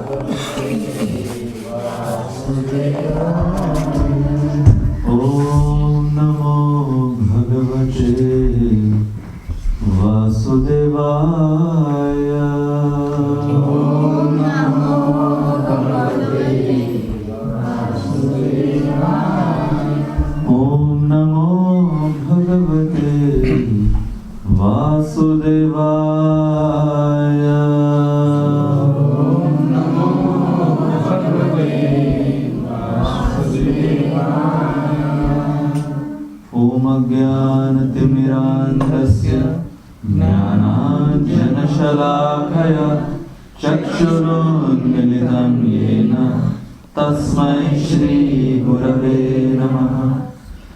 Om Namo Bhagavate Vasudevaya. Om Namo Bhagavate Vasudevaya. Om Namo Bhagavate Vasudevaya. Om Namo Bhagavate Vasudevaya. Om Ajnanatimirandhasya Jnananjanashalakaya Chakshurunmilitam Yena Tasmai Shri Gurave Namaha.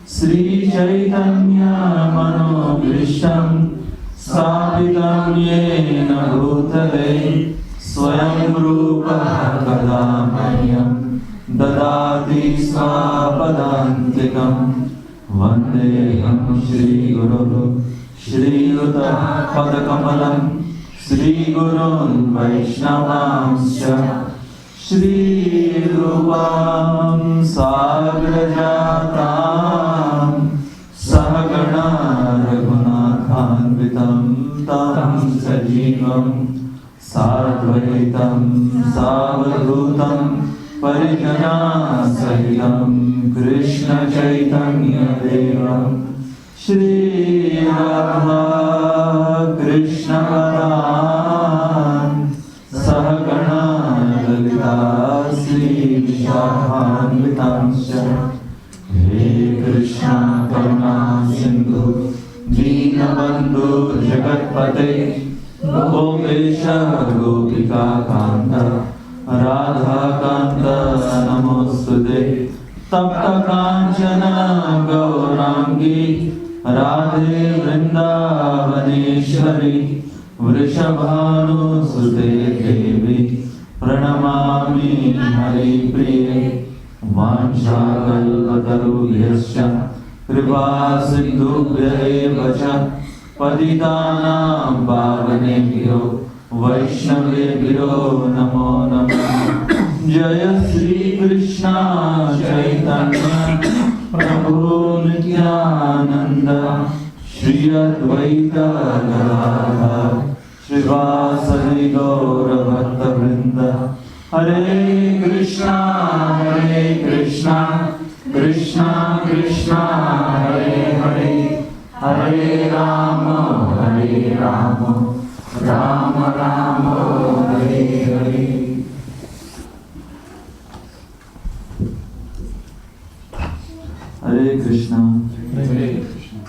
Shri Chaitanya Manobhishtam Savitam Yena Bhutale Swayam Rupa Kadamanyam Dadati Svapadantikam Vandeham Shri Guru Shri Yuta Padakamalam Shri Gurun Vaishnavamscha Shri Rupam Sagrajatam Sahagana Raghunathanvitam Tam Sajivam Sadvaitam Savadhutam Parijana Sahitam Krishna Chaitanya Devam Shri Radha Krishna Radhan Sahagana Lalita Sri Vishakhanvitamscha. He Krishna Karuna Sindhu Dinabandhu Jagatpate Gopesha Gopika Kanta Radha Kanta Namostute Tapta Kanchana Gaurangi Radhe Vrindavaneshwari Vrishabhanu Sute Devi Pranamami Hari Priye Vanchakalpatarubhyascha Kripa Sindhubhya eva cha Patitanam Pavanebhyo Vaishnavebhyo Namo Namo. Jaya Sri Krishna Chaitanya Prabhu Nityananda Shri Advaita Gadadhar Srivasadi Gaura Bhakta Vrinda. Hare Krishna Krishna Krishna Hare Hare Hare Rama Rama Rama Hare Hare. Hare Krishna. Hare Krishna.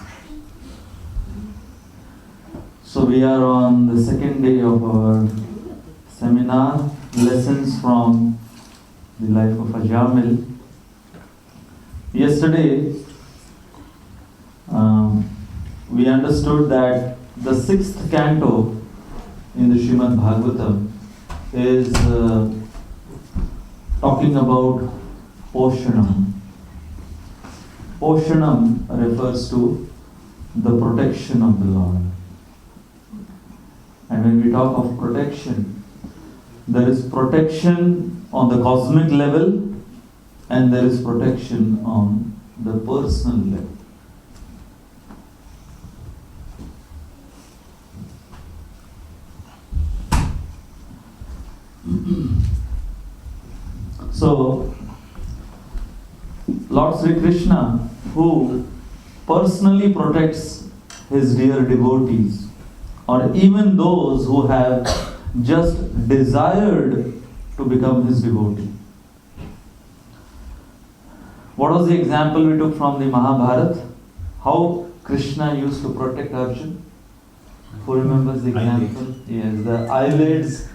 So we are on the second day of our seminar, Lessons from the Life of Ajamila. Yesterday, we understood that the sixth canto in the Srimad Bhagavatam is talking about Poshanam. Poshanam refers to the protection of the Lord. And when we talk of protection, there is protection on the cosmic level and there is protection on the personal level. So, Lord Sri Krishna, who personally protects his dear devotees, or even those who have just desired to become his devotee. What was the example we took from the Mahabharata? How Krishna used to protect Arjuna? Who remembers the example? Yes, the eyelids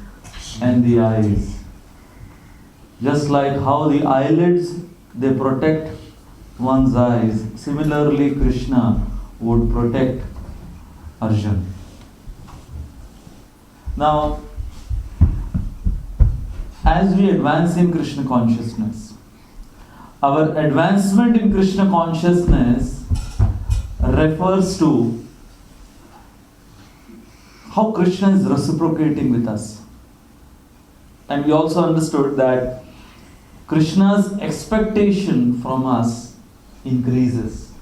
and the eyes. Just like how the eyelids, they protect one's eyes, similarly Krishna would protect Arjuna. Now, as we advance in Krishna consciousness, our advancement in Krishna consciousness refers to how Krishna is reciprocating with us. And we also understood that Krishna's expectation from us increases.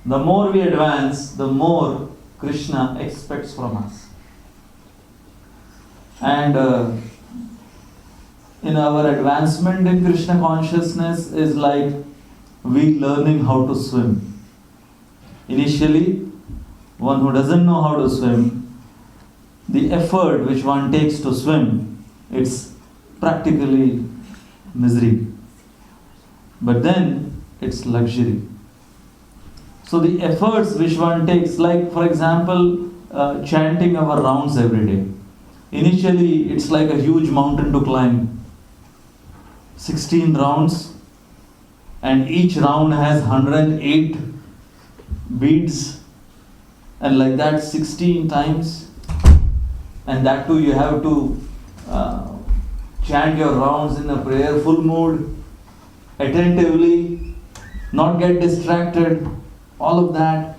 The more we advance, the more Krishna expects from us. And in our advancement in Krishna consciousness is like we learning how to swim. Initially, one who doesn't know how to swim, the effort which one takes to swim, it's practically misery. But then it's luxury. So the efforts which one takes, like for example, chanting our rounds every day. Initially, it's like a huge mountain to climb. 16 rounds, and each round has 108 beads, and like that 16 times. And that too you have to chant your rounds in a prayerful mood, attentively, not get distracted, all of that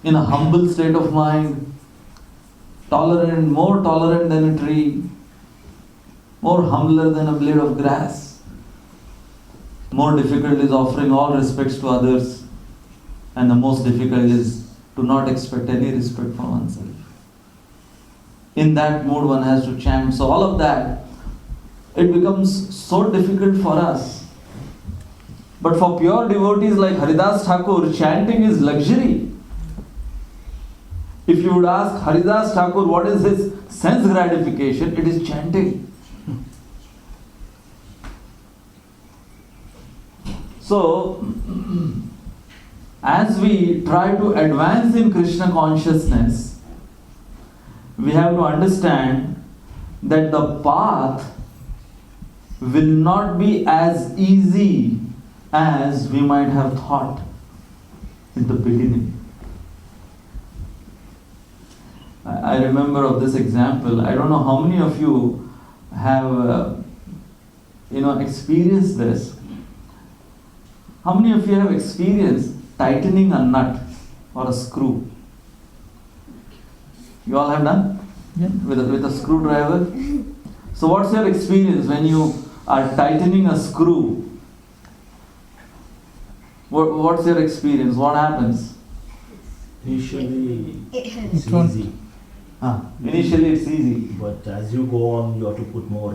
in a humble state of mind, tolerant, more tolerant than a tree, more humbler than a blade of grass. More difficult is offering all respects to others, and the most difficult is to not expect any respect for oneself. In that mood one has to chant. So all of that, it becomes so difficult for us. But for pure devotees like Haridas Thakur, chanting is luxury. If you would ask Haridas Thakur what is his sense gratification, it is chanting. So, as we try to advance in Krishna consciousness, we have to understand that the path will not be as easy as we might have thought in the beginning. I remember of this example. I don't know how many of you have experienced this. How many of you have experienced tightening a nut or a screw? You all have done? Yeah. With a screwdriver? So what's your experience when you are tightening a screw? What's your experience? What happens? Initially, it's It won't. easy, Initially it's easy. but as you go on, you have to put more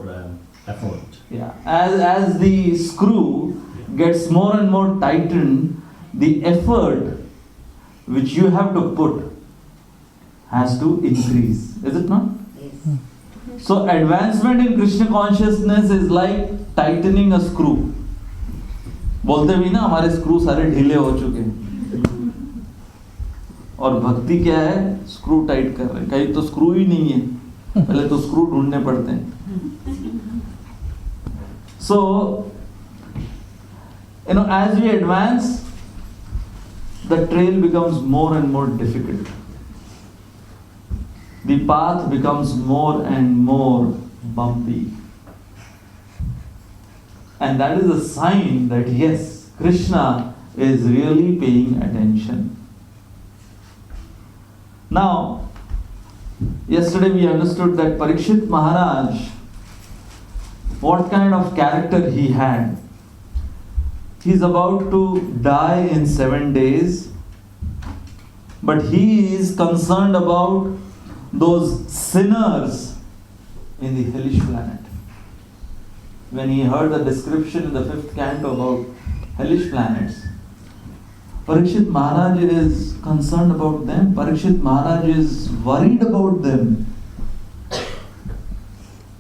effort. Yeah. As the screw gets more and more tightened, the effort which you have to put has to increase. Is it not? Yes. So advancement in Krishna consciousness is like tightening a screw. बोलते भी ना हमारे screw सारे ढीले हो चुके हैं, और भक्ति क्या है? स्क्रू टाइट कर रहे हैं. कहीं तो स्क्रू ही नहीं है, पहले तो स्क्रू ढूंढने पड़ते हैं. So as we advance, the trail becomes more and more difficult. The path becomes more and more bumpy. And that is a sign that yes, Krishna is really paying attention. Now, yesterday we understood that Parikshit Maharaj, what kind of character he had. He's about to die in 7 days, but he is concerned about those sinners in the hellish planet. When he heard the description in the 5th canto about hellish planets, Parikshit Maharaj is concerned about them. Parikshit Maharaj is worried about them.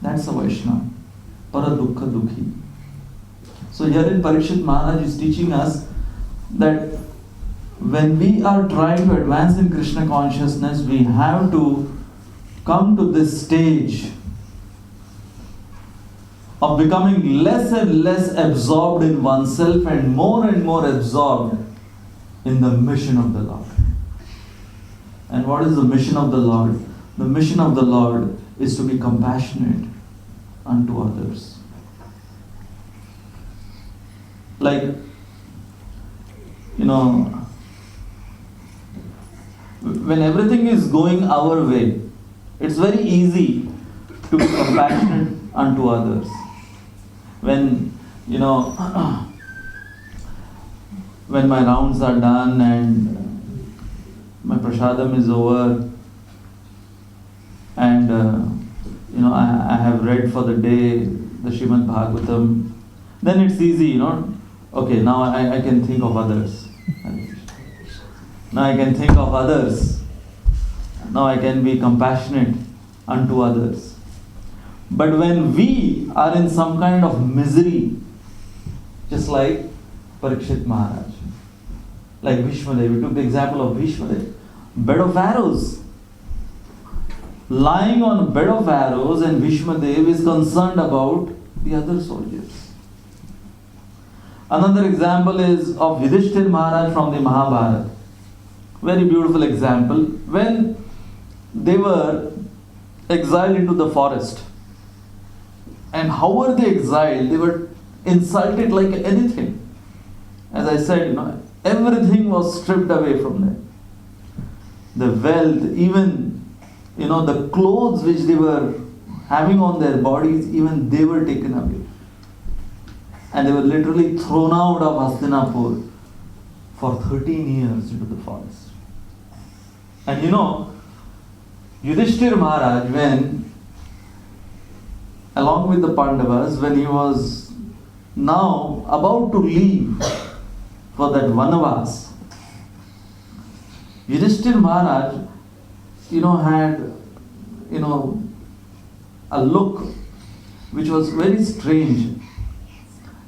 That's a Vaishnava. Paradukha Dukhi. So herein Parikshit Maharaj is teaching us that when we are trying to advance in Krishna consciousness, we have to come to this stage of becoming less and less absorbed in oneself and more absorbed in the mission of the Lord. And what is the mission of the Lord? The mission of the Lord is to be compassionate unto others. Like, when everything is going our way, it's very easy to be compassionate unto others. When, when my rounds are done and my prasadam is over, and I have read for the day the Srimad Bhagavatam, then it's easy, okay, now I can think of others. Now I can think of others. Now I can be compassionate unto others. But when we are in some kind of misery, just like Parikshit Maharaj, like Bhishmadev, we took the example of Bhishmadev, bed of arrows. Lying on a bed of arrows, and Bhishmadev is concerned about the other soldiers. Another example is of Yudhishthir Maharaj from the Mahabharata. Very beautiful example. When they were exiled into the forest, and how were they exiled? They were insulted like anything. As I said, everything was stripped away from them. The wealth, even the clothes which they were having on their bodies, even they were taken away. And they were literally thrown out of Hastinapur for 13 years into the forest. And Yudhishthir Maharaj, when, along with the Pandavas, when he was now about to leave for that Vanavas, Yudhishthir Maharaj, had, a look which was very strange.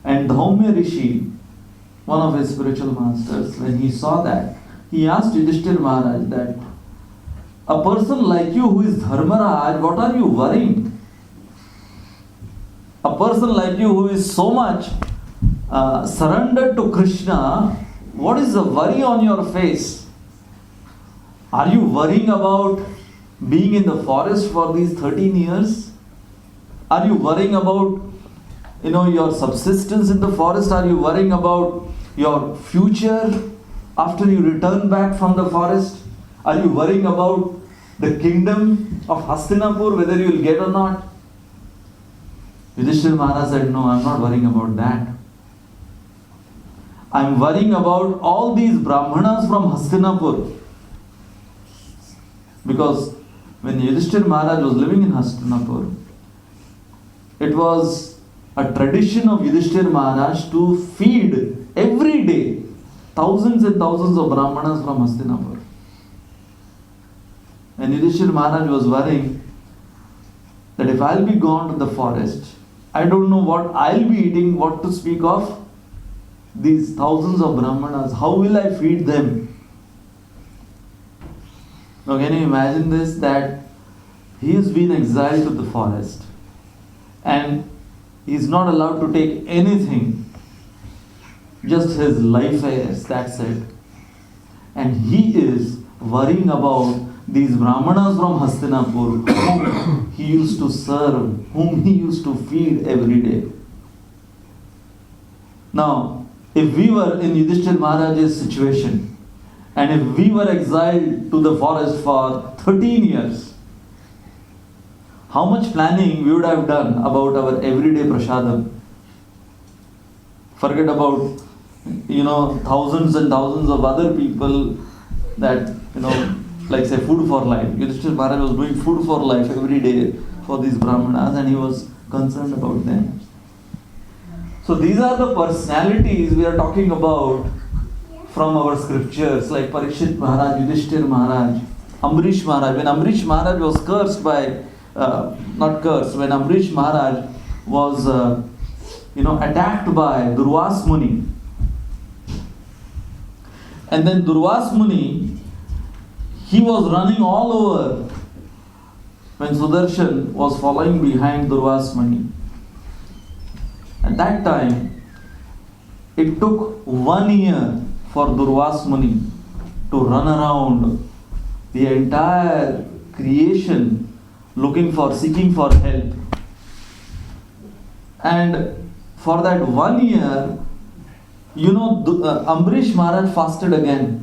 And Dhaumya Rishi, one of his spiritual masters, when he saw that, he asked Yudhishthir Maharaj that, a person like you who is Dharmaraj, what are you worrying? A person like you who is so much surrendered to Krishna, what is the worry on your face? Are you worrying about being in the forest for these 13 years? Are you worrying about your subsistence in the forest? Are you worrying about your future after you return back from the forest? Are you worrying about the kingdom of Hastinapur, whether you will get or not? Yudhishthira Maharaj said, no, I'm not worrying about that. I'm worrying about all these Brahmanas from Hastinapur. Because when Yudhishthira Maharaj was living in Hastinapur, it was a tradition of Yudhishthira Maharaj to feed every day thousands and thousands of Brahmanas from Hastinapur. And Yudhishthira Maharaj was worrying that if I'll be gone to the forest, I don't know what I'll be eating, what to speak of these thousands of Brahmanas. How will I feed them? Now can you imagine this, that he has been exiled to the forest and he is not allowed to take anything, just his life airs, that's it. And he is worrying about these Brahmanas from Hastinapur whom he used to serve, whom he used to feed every day. Now, if we were in Yudhishthira Maharaj's situation, and if we were exiled to the forest for 13 years, how much planning we would have done about our everyday prasadam? Forget about, thousands and thousands of other people that, like say food for life. Yudhishthira Maharaj was doing food for life every day for these Brahmanas and he was concerned about them. So these are the personalities we are talking about from our scriptures, like Parikshit Maharaj, Yudhishthira Maharaj, Amrish Maharaj. When Amrish Maharaj was cursed by, when Amrish Maharaj was, attacked by Durvas Muni. And then Durvas Muni, he was running all over when Sudarshan was following behind Durvas Muni. At that time, it took 1 year for Durvas Muni to run around the entire creation seeking for help. And for that 1 year, Amrish Maharaj fasted again.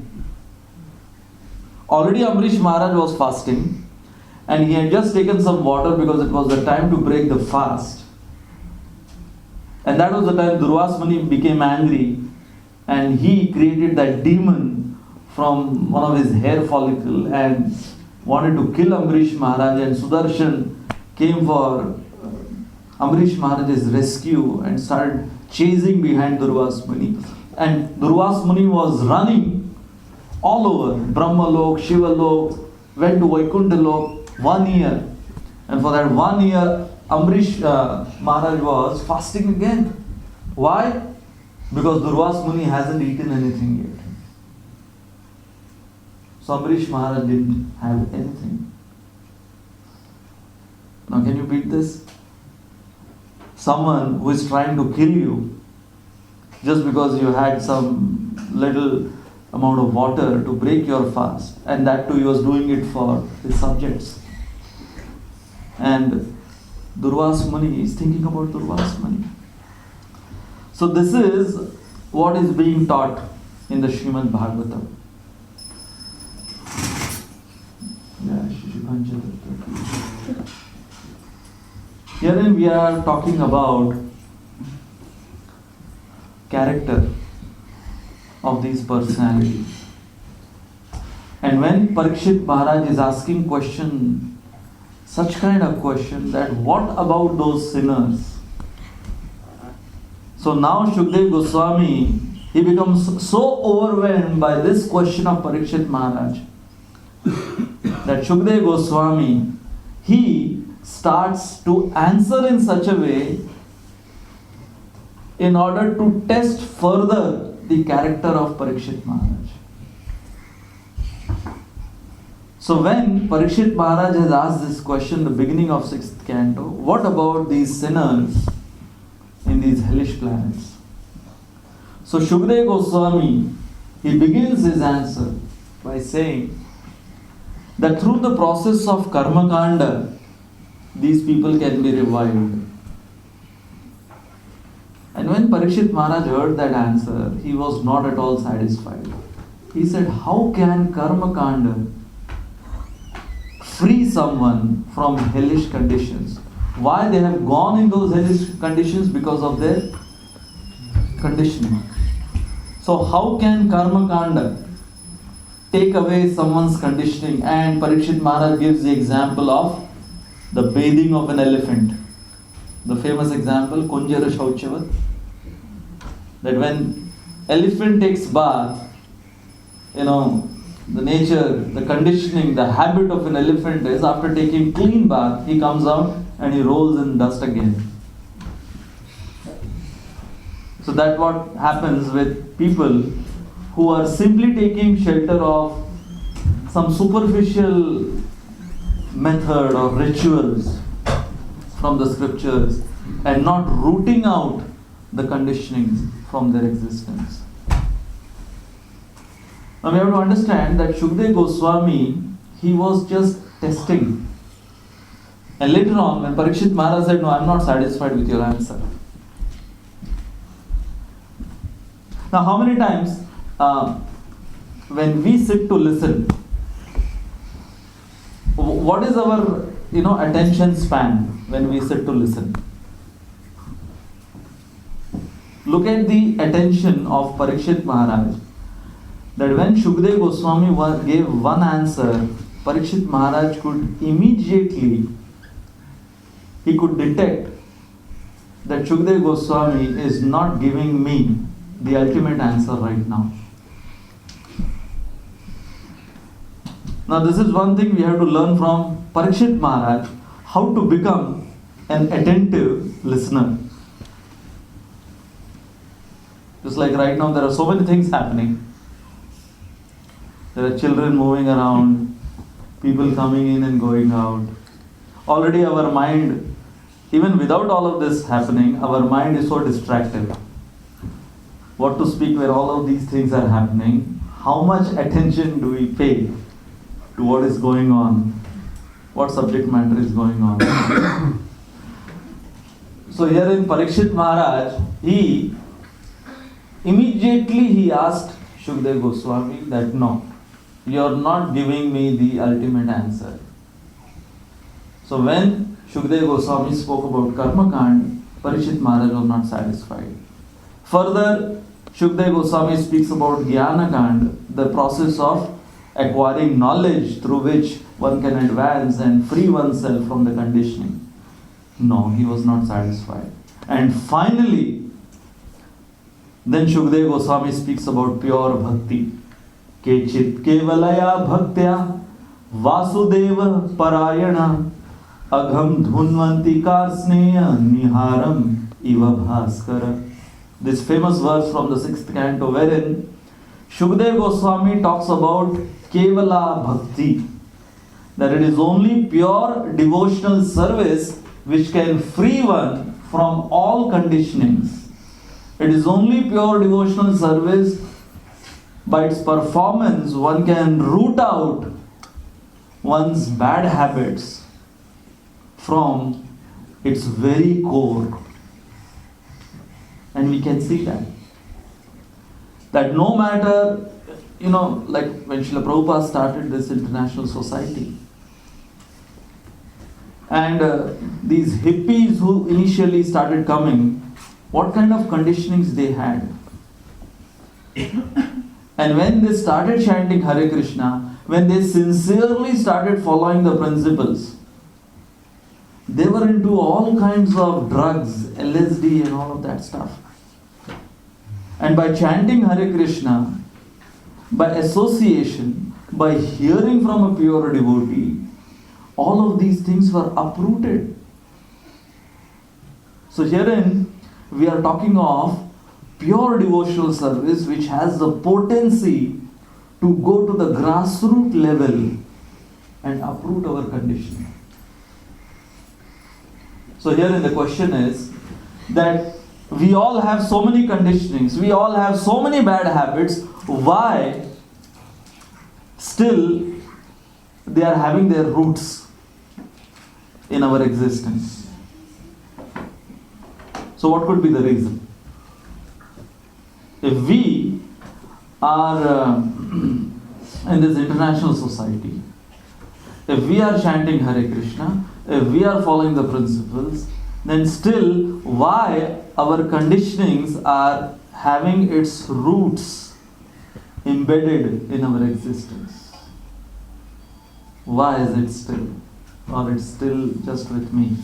Already Amrish Maharaj was fasting, and he had just taken some water because it was the time to break the fast. And that was the time Durvas Muni became angry, and he created that demon from one of his hair follicle and wanted to kill Amrish Maharaj, and Sudarshan came for Amrish Maharaj's rescue and started chasing behind Durvas Muni. And Durvas Muni was running all over Brahma Lok, Shiva Lok, went to Vaikuntha Lok 1 year. And for that 1 year, Amrish Maharaj was fasting again. Why? Because Durvas Muni hasn't eaten anything yet. So Amrish Maharaj didn't have anything. Now can you beat this? Someone who is trying to kill you just because you had some little amount of water to break your fast, and that too he was doing it for his subjects. And Durvas Muni is thinking about Durvas Muni. So this is what is being taught in the Srimad Bhagavatam. Herein we are talking about character of these personalities. And when Parikshit Maharaj is asking question, such kind of question, that what about those sinners? So now Shukdev Goswami, he becomes so overwhelmed by this question of Parikshit Maharaj that Shukdev Goswami, he starts to answer in such a way in order to test further the character of Parikshit Maharaj. So when Parikshit Maharaj has asked this question, the beginning of 6th canto, what about these sinners in these hellish planets? So Shukdev Goswami, he begins his answer by saying that through the process of karma kanda, these people can be revived. And when Parikshit Maharaj heard that answer, he was not at all satisfied. He said, how can karma kanda free someone from hellish conditions? Why they have gone in those hellish conditions? Because of their conditioning. So how can karma kanda take away someone's conditioning? And Parikshit Maharaj gives the example of the bathing of an elephant. The famous example, Kunjara Shauchavat, that when elephant takes bath, the nature, the conditioning, the habit of an elephant is after taking clean bath, he comes out and he rolls in dust again. So that's what happens with people who are simply taking shelter of some superficial method or rituals from the scriptures and not rooting out the conditionings from their existence. Now we have to understand that Shukdev Goswami, he was just testing. And later on, when Parikshit Maharaj said, no, I am not satisfied with your answer. Now how many times when we sit to listen, what is our attention span when we sit to listen? Look at the attention of Parikshit Maharaj. That when Shukdev Goswami gave one answer, Parikshit Maharaj could immediately, he could detect that Shukdev Goswami is not giving me the ultimate answer right now. Now this is one thing we have to learn from Parikshit Maharaj, how to become an attentive listener. Just like right now there are so many things happening. There are children moving around, people coming in and going out. Already our mind, even without all of this happening, our mind is so distracted. What to speak where all of these things are happening? How much attention do we pay to what is going on? What subject matter is going on? So here in Parikshit Maharaj, he immediately asked Shukdev Goswami that no, you are not giving me the ultimate answer. So when Shukadeva Goswami spoke about Karma Kand, Parishit Maharaj was not satisfied. Further, Shukadeva Goswami speaks about Jnana Kand, the process of acquiring knowledge through which one can advance and free oneself from the conditioning. No, he was not satisfied. And finally, then Shukadeva Goswami speaks about pure bhakti. Kechit kevalaya bhaktya vasudeva parayana agham dhunvanti karsneya niharam iva bhaskara. This famous verse from the 6th canto wherein Shukadeva Goswami talks about kevala bhakti, that it is only pure devotional service which can free one from all conditionings. It is only pure devotional service, by its performance one can root out one's bad habits from its very core. And we can see that no matter, like when Srila Prabhupada started this international society, and these hippies who initially started coming, what kind of conditionings they had. And when they started chanting Hare Krishna, when they sincerely started following the principles, they were into all kinds of drugs, LSD and all of that stuff. And by chanting Hare Krishna, by association, by hearing from a pure devotee, all of these things were uprooted. So herein we are talking of pure devotional service which has the potency to go to the grassroots level and uproot our conditioning. So herein the question is that we all have so many conditionings, we all have so many bad habits, why still they are having their roots in our existence? So what could be the reason? If we are in this international society, if we are chanting Hare Krishna, if we are following the principles, then still why our conditionings are having its roots embedded in our existence? Why is it still? Or it's still just with me?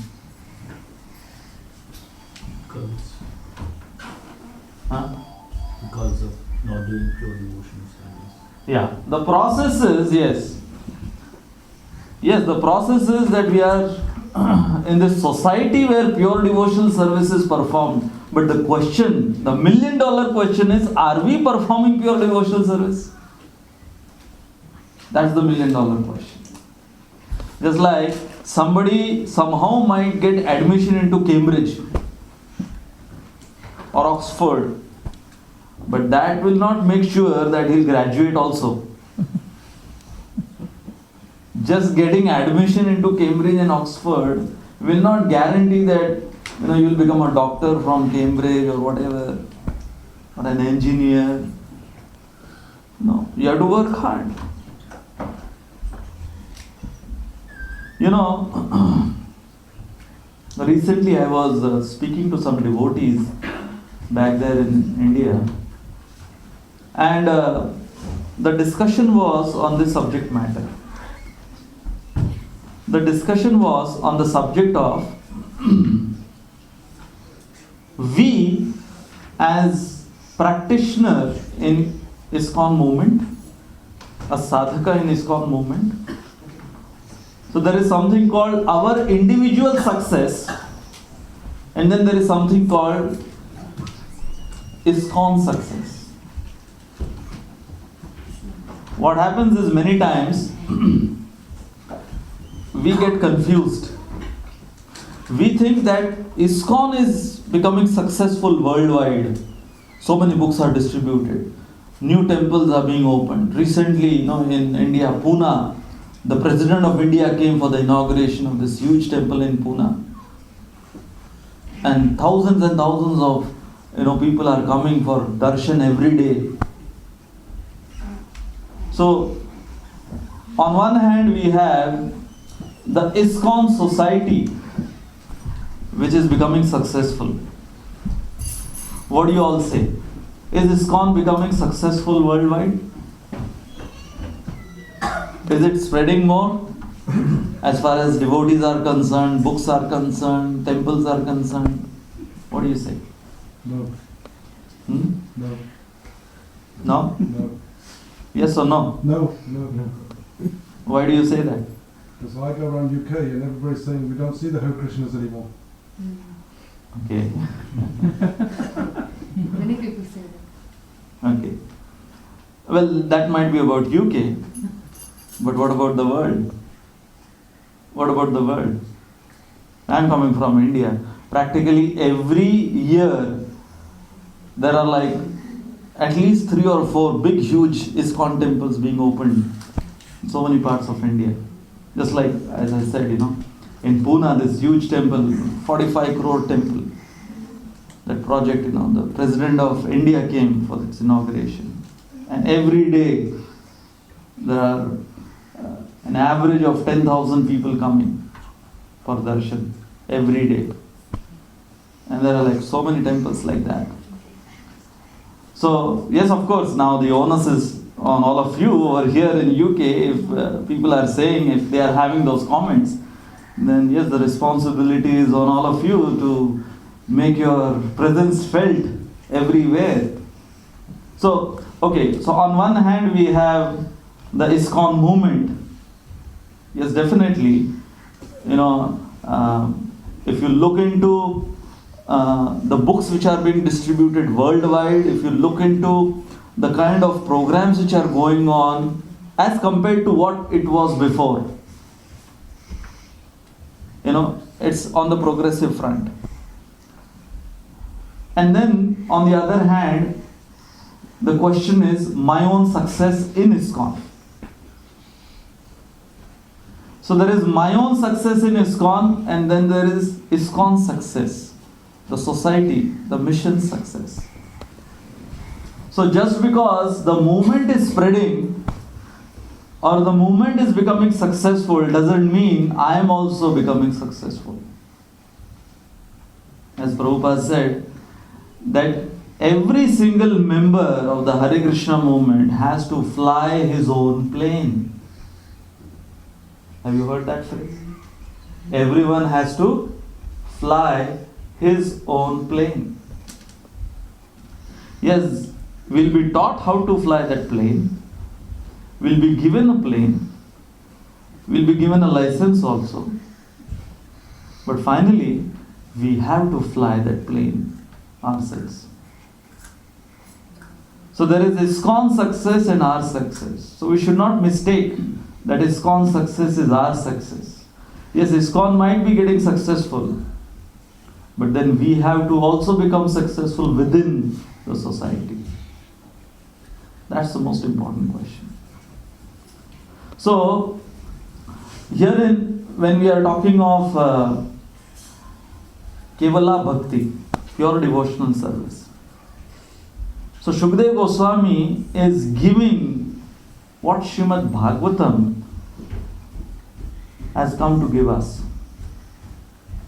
Because of not doing pure devotional service. Yeah, the process is, yes, the process is that we are in this society where pure devotional service is performed. But the question, the $1 million question is, are we performing pure devotional service? That's the $1 million question. Just like somebody somehow might get admission into Cambridge or Oxford, but that will not make sure that he'll graduate also. Just getting admission into Cambridge and Oxford will not guarantee that you'll become a doctor from Cambridge or whatever, or an engineer. No, you have to work hard. Recently I was speaking to some devotees back there in India, and the discussion was on this subject matter. The discussion was on the subject of we as practitioner in ISKCON movement, a sadhaka in ISKCON movement. So there is something called our individual success, and then there is something called ISKCON success. What happens is many times we get confused. We think that ISKCON is becoming successful worldwide. So many books are distributed. New temples are being opened. Recently, in India, Pune, the President of India came for the inauguration of this huge temple in Pune. And thousands of people are coming for darshan every day. So, on one hand we have the ISKCON society, which is becoming successful. What do you all say? Is ISKCON becoming successful worldwide? Is it spreading more? As far as devotees are concerned, books are concerned, temples are concerned. What do you say? No. No. No? No. Yes or no? No. No. Why do you say that? Because I go around UK and everybody's saying we don't see the Hare Krishnas anymore. Okay. Many people say that. Okay. Well, that might be about UK, but what about the world? What about the world? I'm coming from India. Practically every year there are like at least 3 or 4 big huge ISKCON temples being opened in so many parts of India. Just like, as I said, in Pune, this huge temple, 45 crore temple. That project, the President of India came for its inauguration. And every day there are an average of 10,000 people coming for darshan every day. And there are like so many temples like that. So, yes, of course, now the onus is on all of you over here in UK. If people are saying, if they are having those comments, then yes, the responsibility is on all of you to make your presence felt everywhere. So, okay, so on one hand we have the ISKCON movement. Yes, definitely, if you look into the books which are being distributed worldwide, if you look into the kind of programs which are going on as compared to what it was before, it's on the progressive front. And then on the other hand, the question is my own success in ISKCON. So there is my own success in ISKCON, and then there is ISKCON success, the society, the mission success. So just because the movement is spreading or the movement is becoming successful doesn't mean I am also becoming successful. As Prabhupada said, that every single member of the Hare Krishna movement has to fly his own plane. Have you heard that phrase? Everyone has to fly his own plane. Yes, we'll be taught how to fly that plane. We'll be given a plane. We'll be given a license also. But finally, we have to fly that plane ourselves. So there is ISKCON success and our success. So we should not mistake that ISKCON success is our success. Yes, ISKCON might be getting successful, but then we have to also become successful within the society. That's the most important question. So, herein, when we are talking of Kevala Bhakti, pure devotional service. So Shukdev Goswami is giving what Srimad Bhagavatam has come to give us.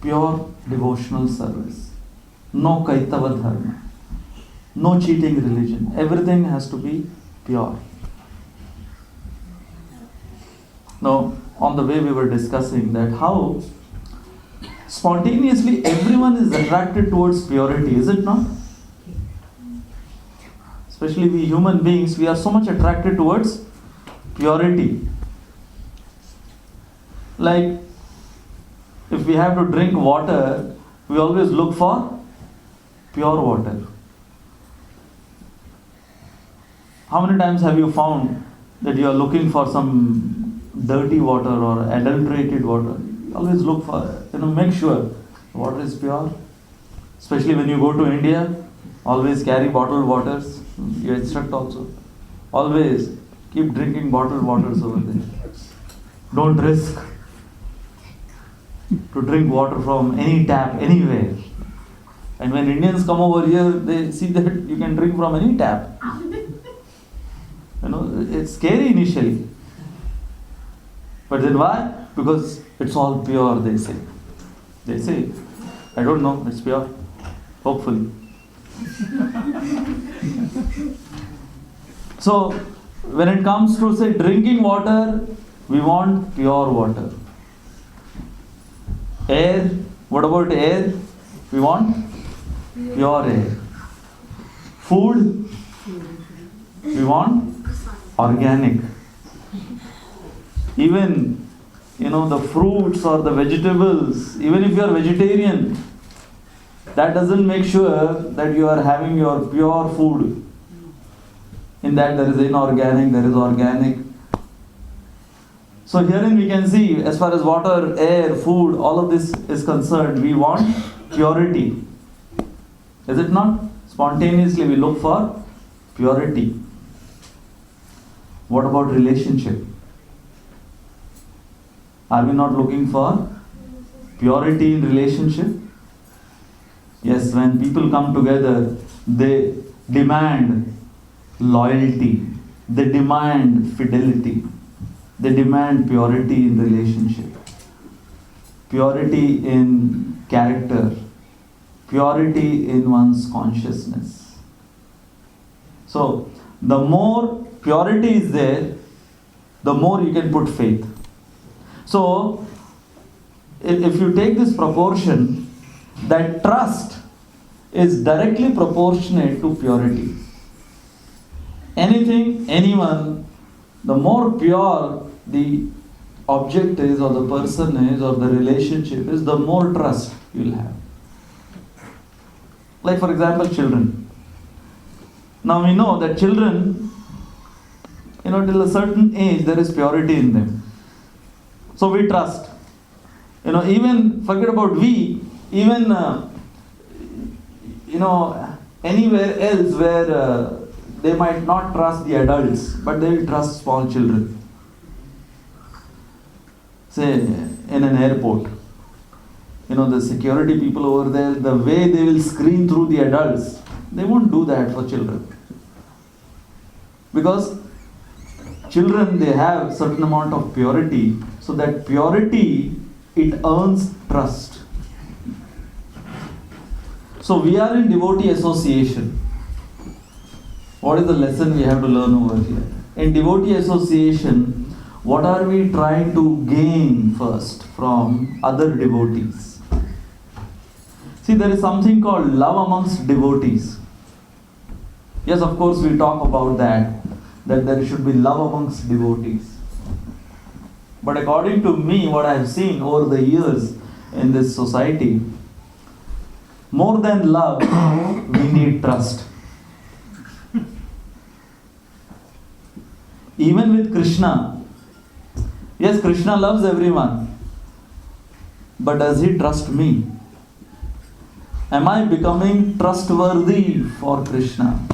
Pure devotional service. No Kaitava Dharma. No cheating religion. Everything has to be pure. Now, on the way we were discussing that how spontaneously everyone is attracted towards purity, is it not? Especially we human beings, we are so much attracted towards purity. Like, if we have to drink water, we always look for pure water. How many times have you found that you are looking for some dirty water or adulterated water? You always look for, make sure the water is pure. Especially when you go to India, always carry bottled waters. You instruct also. Always keep drinking bottled waters over there. Don't risk to drink water from any tap, anywhere. And when Indians come over here, they see that you can drink from any tap. It's scary initially. But then why? Because It's all pure, they say. They say, I don't know, it's pure. Hopefully. So, when it comes to say drinking water, we want pure water. Air, what about air? We want pure air. Food, we want organic. Even, the fruits or the vegetables, even if you are vegetarian, that doesn't make sure that you are having your pure food. In that there is inorganic, there is organic. So herein we can see, as far as water, air, food, all of this is concerned, we want purity. Is it not? Spontaneously we look for purity. What about relationship? Are we not looking for purity in relationship? Yes, when people come together, they demand loyalty, they demand fidelity, they demand purity in relationship, purity in character, purity in one's consciousness. So, the more purity is there, the more you can put faith. So, if you take this proportion, that trust is directly proportionate to purity. Anything, anyone, the more pure the object is, or the person is, or the relationship is, the more trust you'll have. Like for example, children. Now we know that children, till a certain age there is purity in them. So we trust. Even, forget about we, even, anywhere else where they might not trust the adults, but they will trust small children. Say, in an airport, the security people over there, the way they will screen through the adults, they won't do that for children. Because children, they have certain amount of purity, so that purity, it earns trust. So we are in devotee association. What is the lesson we have to learn over here? In devotee association, what are we trying to gain first from other devotees? See, there is something called love amongst devotees. Yes, of course, we talk about that there should be love amongst devotees. But according to me, what I have seen over the years in this society, more than love, we need trust. Even with Krishna, yes, Krishna loves everyone, but does he trust me? Am I becoming trustworthy for Krishna?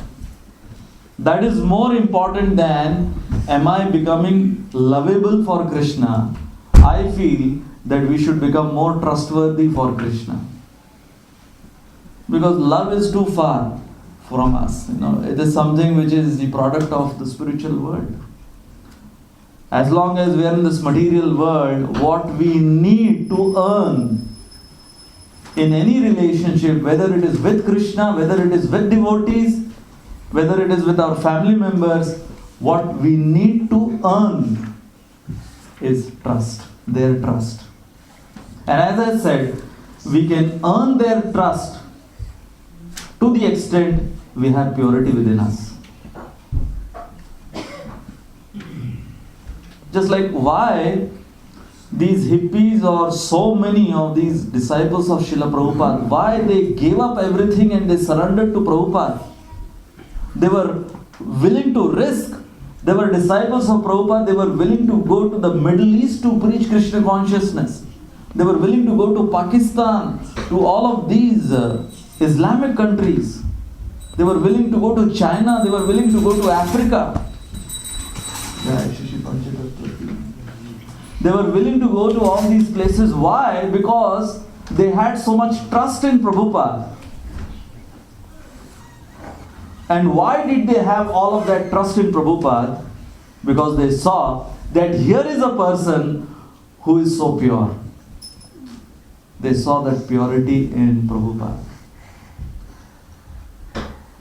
That is more important than am I becoming lovable for Krishna. I feel that we should become more trustworthy for Krishna. Because love is too far from us. It is something which is the product of the spiritual world. As long as we are in this material world, what we need to earn in any relationship, whether it is with Krishna, whether it is with devotees, whether it is with our family members, what we need to earn is trust, their trust. And as I said, we can earn their trust to the extent we have purity within us. Just like why these hippies or so many of these disciples of Srila Prabhupada, why they gave up everything and they surrendered to Prabhupada. They were willing to risk. They were disciples of Prabhupada. They were willing to go to the Middle East to preach Krishna consciousness. They were willing to go to Pakistan, to all of these Islamic countries. They were willing to go to China. They were willing to go to Africa. They were willing to go to all these places. Why? Because they had so much trust in Prabhupada. And why did they have all of that trust in Prabhupada? Because they saw that here is a person who is so pure. They saw that purity in Prabhupada.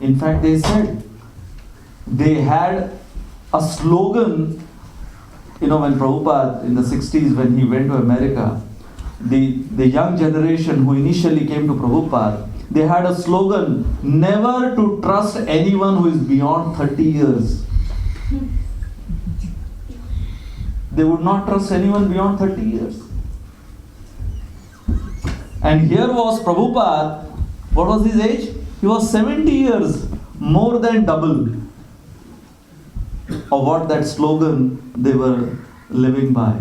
In fact, they said they had a slogan, when Prabhupada in the 60s, when he went to America, the young generation who initially came to Prabhupada, they had a slogan, never to trust anyone who is beyond 30 years. They would not trust anyone beyond 30 years. And here was Prabhupada. What was his age? He was 70 years, more than double of what that slogan they were living by.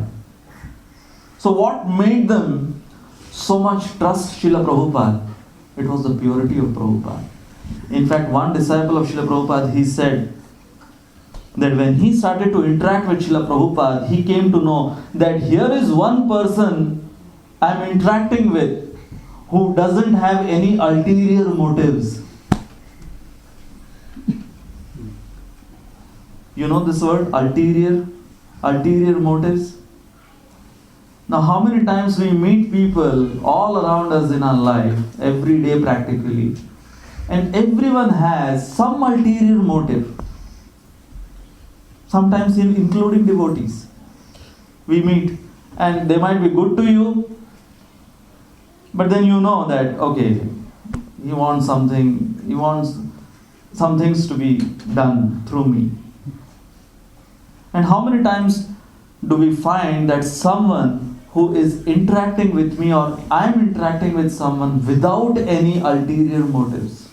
So what made them so much trust Srila Prabhupada? It was the purity of Prabhupada. In fact, one disciple of Srila Prabhupada, he said that when he started to interact with Srila Prabhupada, he came to know that here is one person I'm interacting with who doesn't have any ulterior motives. You know this word, ulterior? Ulterior motives? Now, how many times we meet people all around us in our life, every day practically, and everyone has some ulterior motive. Sometimes including devotees. We meet and they might be good to you, but then you know that, okay, he wants some things to be done through me. And how many times do we find that someone who is interacting with me or I am interacting with someone without any ulterior motives?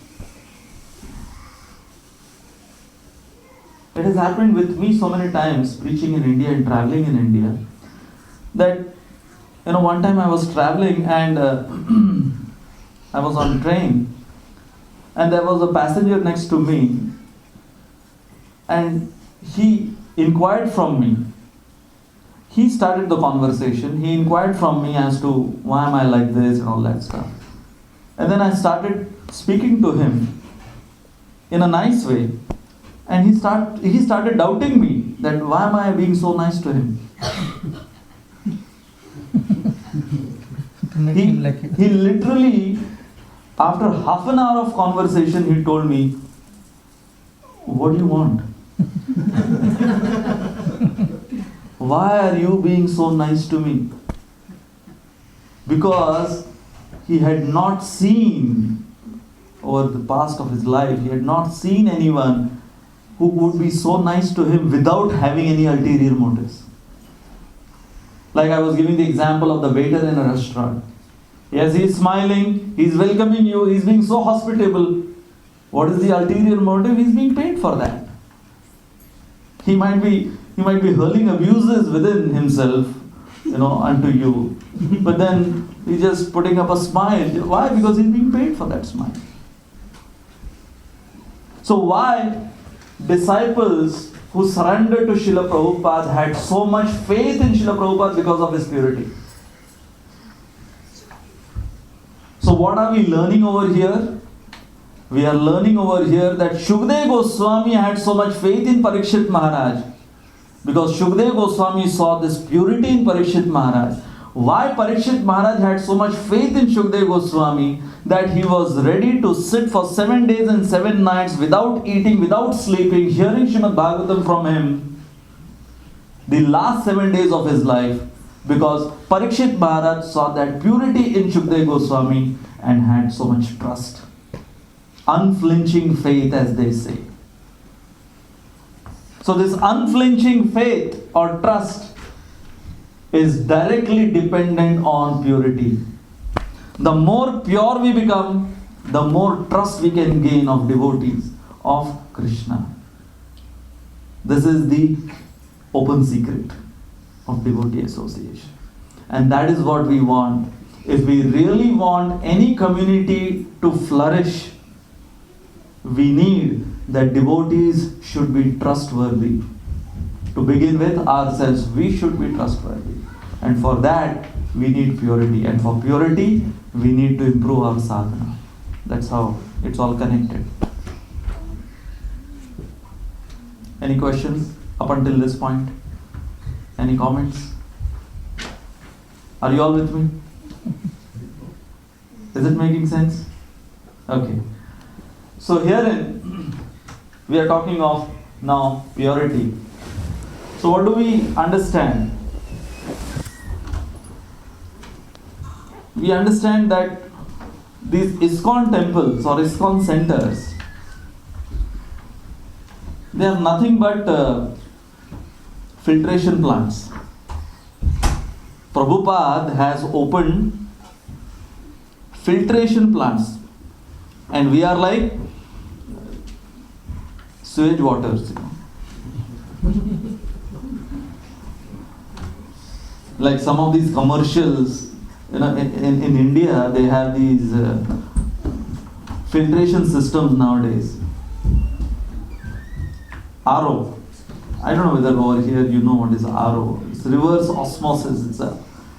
It has happened with me so many times preaching in India and traveling in India that one time I was traveling and I was on train and there was a passenger next to me and he inquired from me. He started the conversation. He inquired from me as to why am I like this and all that stuff. And then I started speaking to him in a nice way. And he started doubting me that why am I being so nice to him. He literally, after half an hour of conversation, he told me, what do you want? Why are you being so nice to me? Because he had not seen over the past of his life, he had not seen anyone who would be so nice to him without having any ulterior motives. Like I was giving the example of the waiter in a restaurant. Yes, he's smiling, he's welcoming you, he's being so hospitable. What is the ulterior motive? He's being paid for that. He might be hurling abuses within himself, unto you. But then he's just putting up a smile. Why? Because he's being paid for that smile. So why disciples who surrendered to Srila Prabhupada had so much faith in Srila Prabhupada because of his purity? So what are we learning over here? We are learning over here that Shukdev Goswami had so much faith in Parikshit Maharaj because Shukdev Goswami saw this purity in Parikshit Maharaj. Why Parikshit Maharaj had so much faith in Shukdev Goswami that he was ready to sit for 7 days and 7 nights without eating, without sleeping, hearing Srimad Bhagavatam from him the last 7 days of his life, because Parikshit Maharaj saw that purity in Shukdev Goswami and had so much trust. Unflinching faith, as they say. So this unflinching faith or trust is directly dependent on purity. The more pure we become, the more trust we can gain of devotees of Krishna. This is the open secret of devotee association. And that is what we want. If we really want any community to flourish, we need that devotees should be trustworthy. To begin with, ourselves, we should be trustworthy. And for that, we need purity. And for purity, we need to improve our sadhana. That's how it's all connected. Any questions up until this point? Any comments? Are you all with me? Is it making sense? Okay. So herein we are talking of now purity. So what do we understand? We understand that these ISKCON temples or ISKCON centers, they are nothing but filtration plants. Prabhupada has opened filtration plants, and we are like sewage waters. Like some of these commercials, in India they have these filtration systems nowadays. RO. I don't know whether over here you know what is RO. It's reverse osmosis.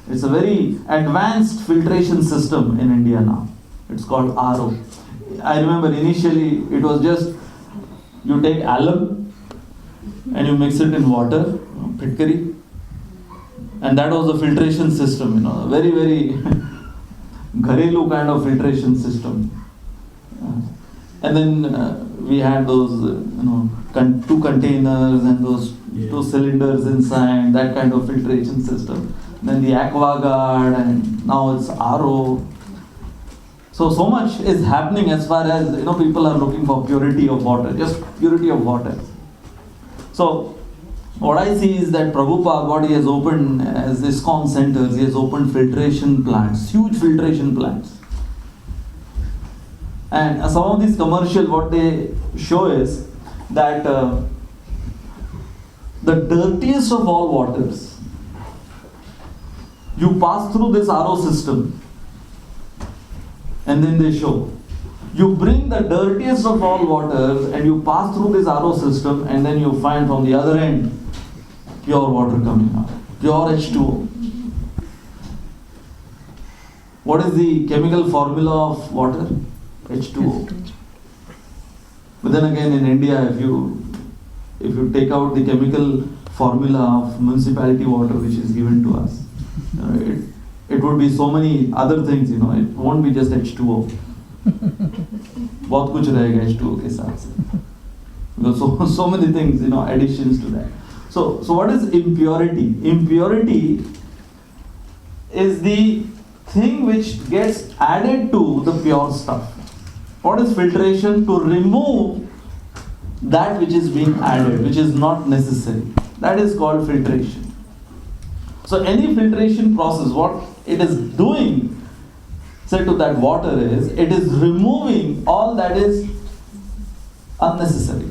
It's a very advanced filtration system in India now. It's called RO. I remember initially it was just you take alum and you mix it in water, pitkari, and that was the filtration system. A very very gharelu kind of filtration system. And then we had those, two containers and those two cylinders inside, that kind of filtration system. Then the AquaGuard, and now it's RO. So much is happening as far as, people are looking for purity of water, just purity of water. So what I see is that Prabhupada, what he has opened as ISKCON centers, he has opened filtration plants, huge filtration plants. And some of these commercials, what they show is that the dirtiest of all waters, you pass through this RO system, and then they show, you bring the dirtiest of all waters and you pass through this RO system, and then you find from the other end pure water coming out, pure H2O. What is the chemical formula of water? H2O. But then again, in India, if you take out the chemical formula of municipality water which is given to us, it would be so many other things. It won't be just H2O. बहुत कुछ रहेगा H2O के साथ से. Because so many things, additions to that. So what is impurity? Impurity is the thing which gets added to the pure stuff. What is filtration? To remove that which is being added, which is not necessary. That is called filtration. So any filtration process, what it is doing, say to that water is, it is removing all that is unnecessary.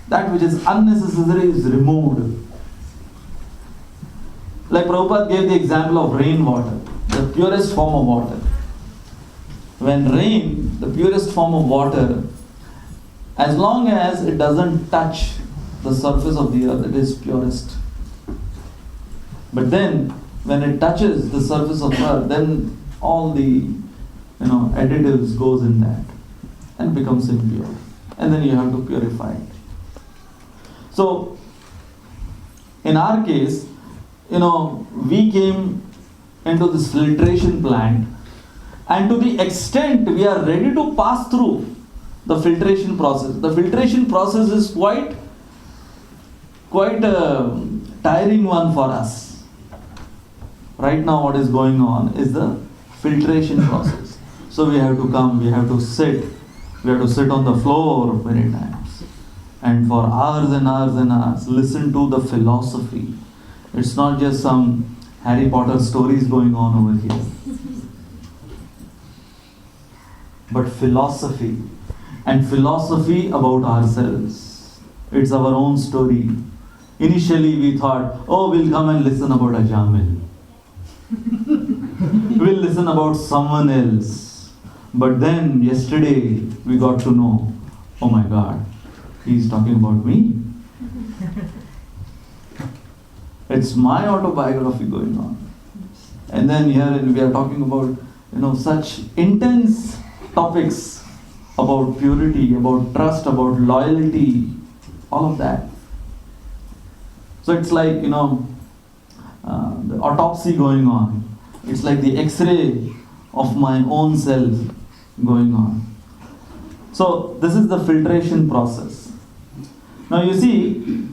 That which is unnecessary is removed. Like Prabhupada gave the example of rainwater, the purest form of water. When rain, the purest form of water, as long as it doesn't touch the surface of the earth, it is purest. But then, when it touches the surface of the earth, then all the additives goes in that and becomes impure. And then you have to purify it. So, in our case, we came into this filtration plant, and to the extent we are ready to pass through the filtration process. The filtration process is quite a tiring one for us. Right now what is going on is the filtration process. So we have to come, we have to sit on the floor many times, and for hours and hours and hours listen to the philosophy. It's not just some Harry Potter stories going on over here, but philosophy, and philosophy about ourselves. It's our own story. Initially we thought, we'll come and listen about Ajamila. We'll listen about someone else. But then yesterday we got to know, oh my God, he's talking about me. It's my autobiography going on. And then here we are talking about, such intense topics about purity, about trust, about loyalty, all of that. So it's like, the autopsy going on. It's like the X-ray of my own self going on. So this is the filtration process. Now you see,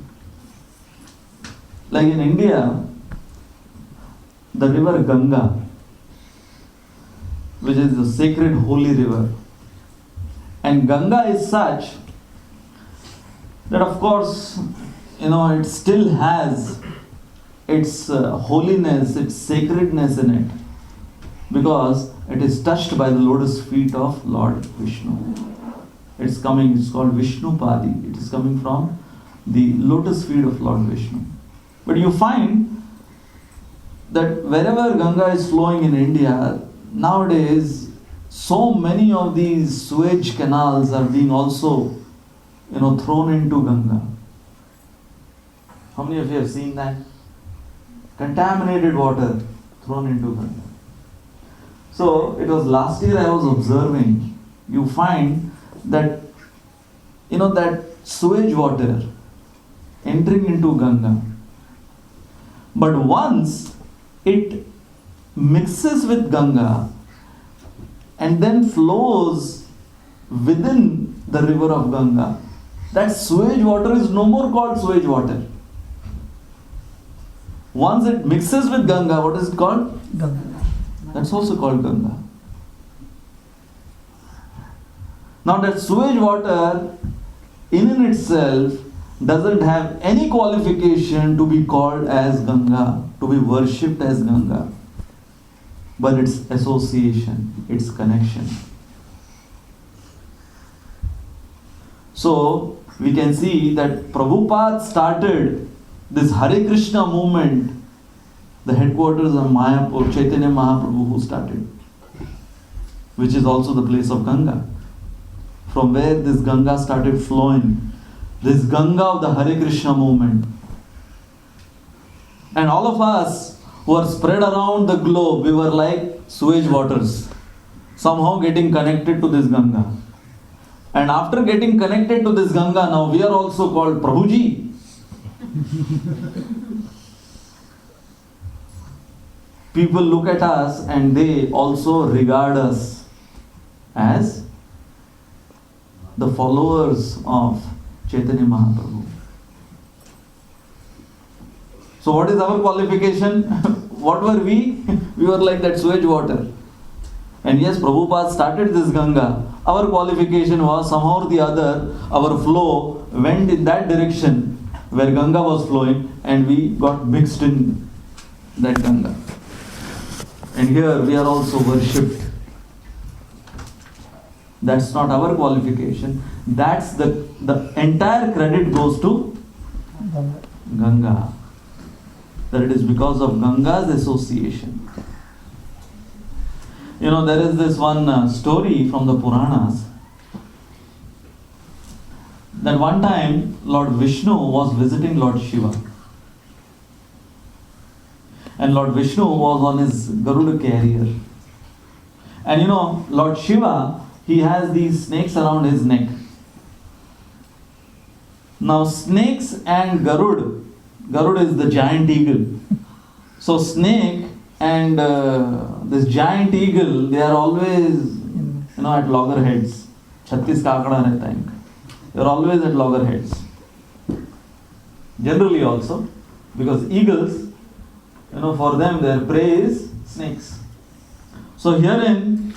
like in India, the river Ganga, which is the sacred holy river, and Ganga is such that of course, it still has its holiness, its sacredness in it, because it is touched by the lotus feet of Lord Vishnu. It's called Vishnu Padi. It is coming from the lotus feet of Lord Vishnu. But you find that wherever Ganga is flowing in India, nowadays, so many of these sewage canals are being also, thrown into Ganga. How many of you have seen that? Contaminated water thrown into Ganga. So it was last year I was observing, you find that, that sewage water entering into Ganga. But once it mixes with Ganga and then flows within the river of Ganga, that sewage water is no more called sewage water. Once it mixes with Ganga, what is it called? Ganga. That's also called Ganga. Now that sewage water in itself doesn't have any qualification to be called as Ganga, to be worshipped as Ganga, but its association, its connection. So we can see that Prabhupada started this Hare Krishna movement. The headquarters of Mayapur, Chaitanya Mahaprabhu who started, which is also the place of Ganga, from where this Ganga started flowing, this Ganga of the Hare Krishna movement. And all of us who are spread around the globe, we were like sewage waters, somehow getting connected to this Ganga. And after getting connected to this Ganga, now we are also called Prabhuji. People look at us and they also regard us as the followers of Chaitanya Mahaprabhu. So what is our qualification? What were we? We were like that sewage water. And yes, Prabhupada started this Ganga. Our qualification was somehow or the other, our flow went in that direction where Ganga was flowing and we got mixed in that Ganga. And here we are also worshipped. That's not our qualification. That's the entire credit goes to Ganga. That it is because of Ganga's association. There is this one story from the Puranas, that one time Lord Vishnu was visiting Lord Shiva. And Lord Vishnu was on his Garuda carrier. And Lord Shiva, he has these snakes around his neck. Now snakes and Garud is the giant eagle. So snake and this giant eagle, they are always, at loggerheads. 36 ka aakada rehta hai inka. They are always at loggerheads. Generally also, because eagles, for them their prey is snakes. So herein,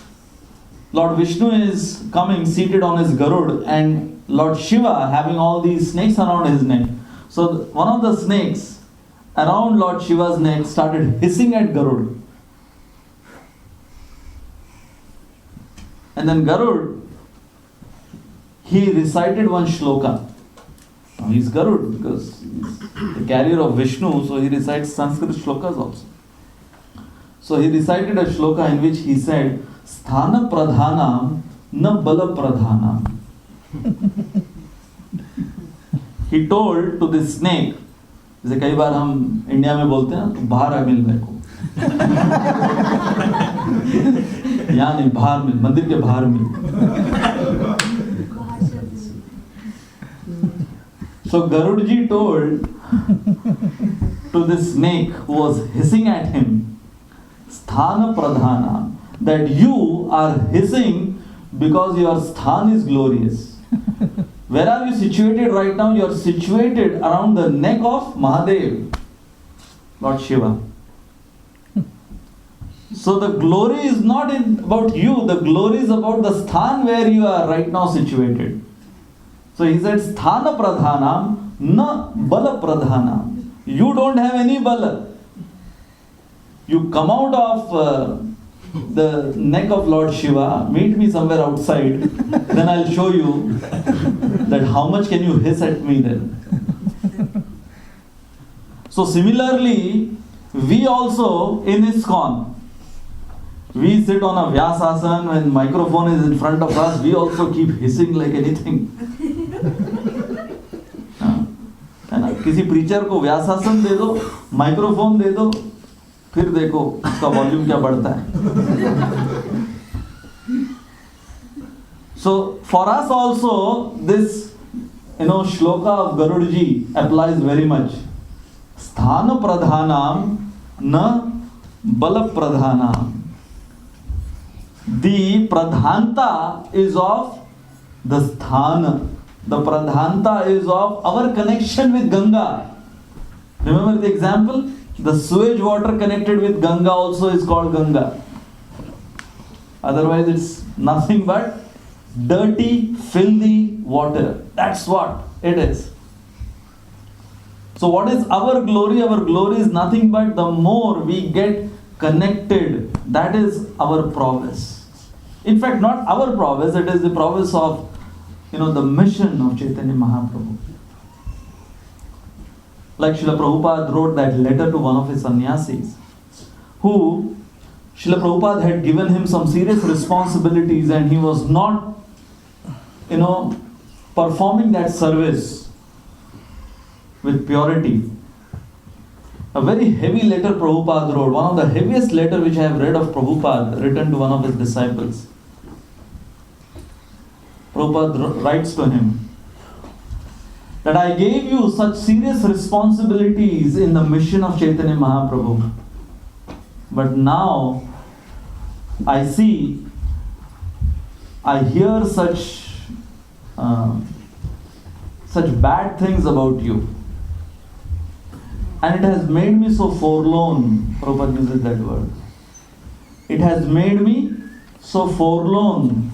Lord Vishnu is coming seated on his Garud and Lord Shiva having all these snakes around his neck. So one of the snakes around Lord Shiva's neck started hissing at Garud. And then Garud, he recited one shloka. Now he's Garud because he's the carrier of Vishnu, so he recites Sanskrit shlokas also. So he recited a shloka in which he said, Sthana pradhanam na bala pradhanam. He told to this snake, जैसे कई बार हम India में बोलते हैं तो बाहर आ मिल मेरे को यहाँ नहीं बाहर मिल मंदिर के बाहर मिल. So Garudji told to this snake who was hissing at him, sthana pradhana, that you are hissing because your sthan is glorious. Where are you situated right now? You are situated around the neck of Mahadev, Lord Shiva. So the glory is not about you, the glory is about the sthan where you are right now situated. So he said, sthana pradhanam, na bala pradhanam. You don't have any bala. You come out of the neck of Lord Shiva, meet me somewhere outside, then I'll show you that how much can you hiss at me then. So similarly, we also in ISKCON, we sit on a Vyasasana, when microphone is in front of us, we also keep hissing like anything. है ना, किसी preacher को व्यासासन दे दो, microphone दे दो, फिर देखो उसका volume क्या बढ़ता है. So for us also this shloka of Garudji applies very much. Sthana pradhanam na bala pradhanam. The pradhanta is of the sthana. The pradhanta is of our connection with Ganga. Remember the example? The sewage water connected with Ganga also is called Ganga. Otherwise it's nothing but dirty, filthy water. That's what it is. So what is our glory? Our glory is nothing but the more we get connected, that is our prowess. In fact, not our prowess, it is the prowess of the mission of Chaitanya Mahaprabhu. Like Srila Prabhupada wrote that letter to one of his sannyasis, who Srila Prabhupada had given him some serious responsibilities and he was not, performing that service with purity. A very heavy letter Prabhupada wrote, one of the heaviest letters which I have read of Prabhupada, written to one of his disciples. Prabhupada writes to him that I gave you such serious responsibilities in the mission of Chaitanya Mahaprabhu. But now I see, I hear such bad things about you. And it has made me so forlorn. Prabhupada uses that word. It has made me so forlorn.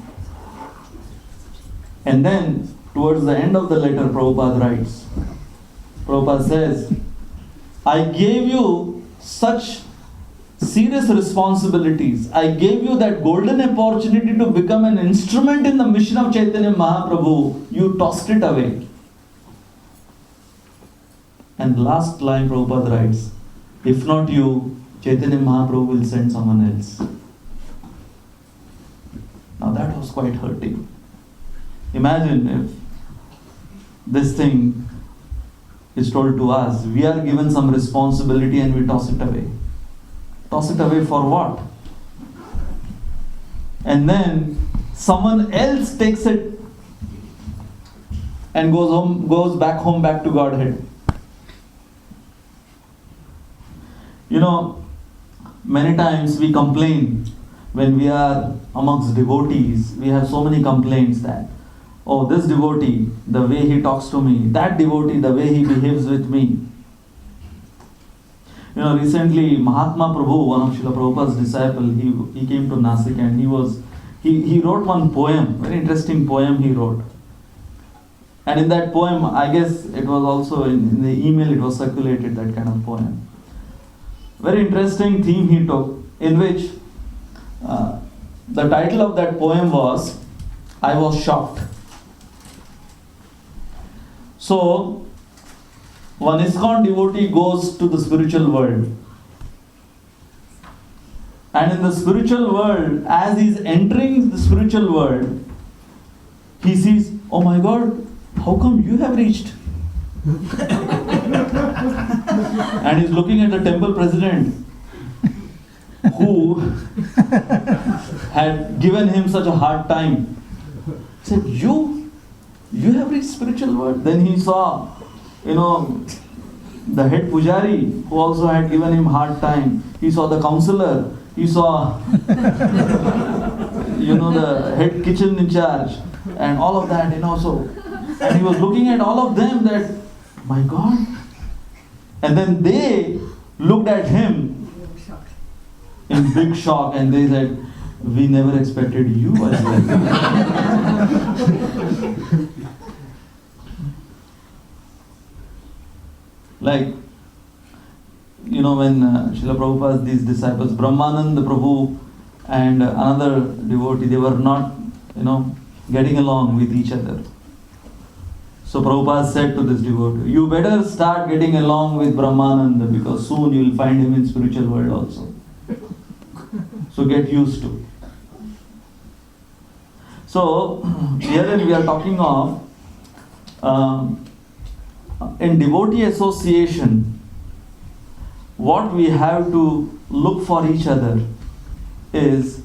And then, towards the end of the letter, Prabhupada writes, Prabhupada says, I gave you such serious responsibilities. I gave you that golden opportunity to become an instrument in the mission of Chaitanya Mahaprabhu. You tossed it away. And last line Prabhupada writes, if not you, Chaitanya Mahaprabhu will send someone else. Now that was quite hurting. Imagine if this thing is told to us, we are given some responsibility and we toss it away. Toss it away for what? And then someone else takes it and goes back home, back to Godhead. Many times we complain when we are amongst devotees. We have so many complaints that, oh, this devotee, the way he talks to me, that devotee, the way he behaves with me. Recently Mahatma Prabhu, one of Srila Prabhupada's disciples, he came to Nasik and he wrote one poem, very interesting poem he wrote. And in that poem, I guess it was also in the email, it was circulated, that kind of poem. Very interesting theme he took, in which the title of that poem was, I Was Shocked. So, one ISKCON devotee goes to the spiritual world. And in the spiritual world, as he is entering the spiritual world, he sees, oh my God, how come you have reached? And he's looking at the temple president who had given him such a hard time. He said, you have reached spiritual world. Then he saw, the head pujari who also had given him hard time. He saw the counselor. he saw, the head kitchen in charge and all of that, so, and he was looking at all of them that, my God. And then they looked at him in big shock and they said, we never expected you as well. Like, when Srila Prabhupada's these disciples, Brahmananda Prabhu and another devotee, they were not, getting along with each other. So Prabhupada said to this devotee, you better start getting along with Brahmananda because soon you will find him in spiritual world also. So get used to. So herein we are talking of in devotee association, what we have to look for each other is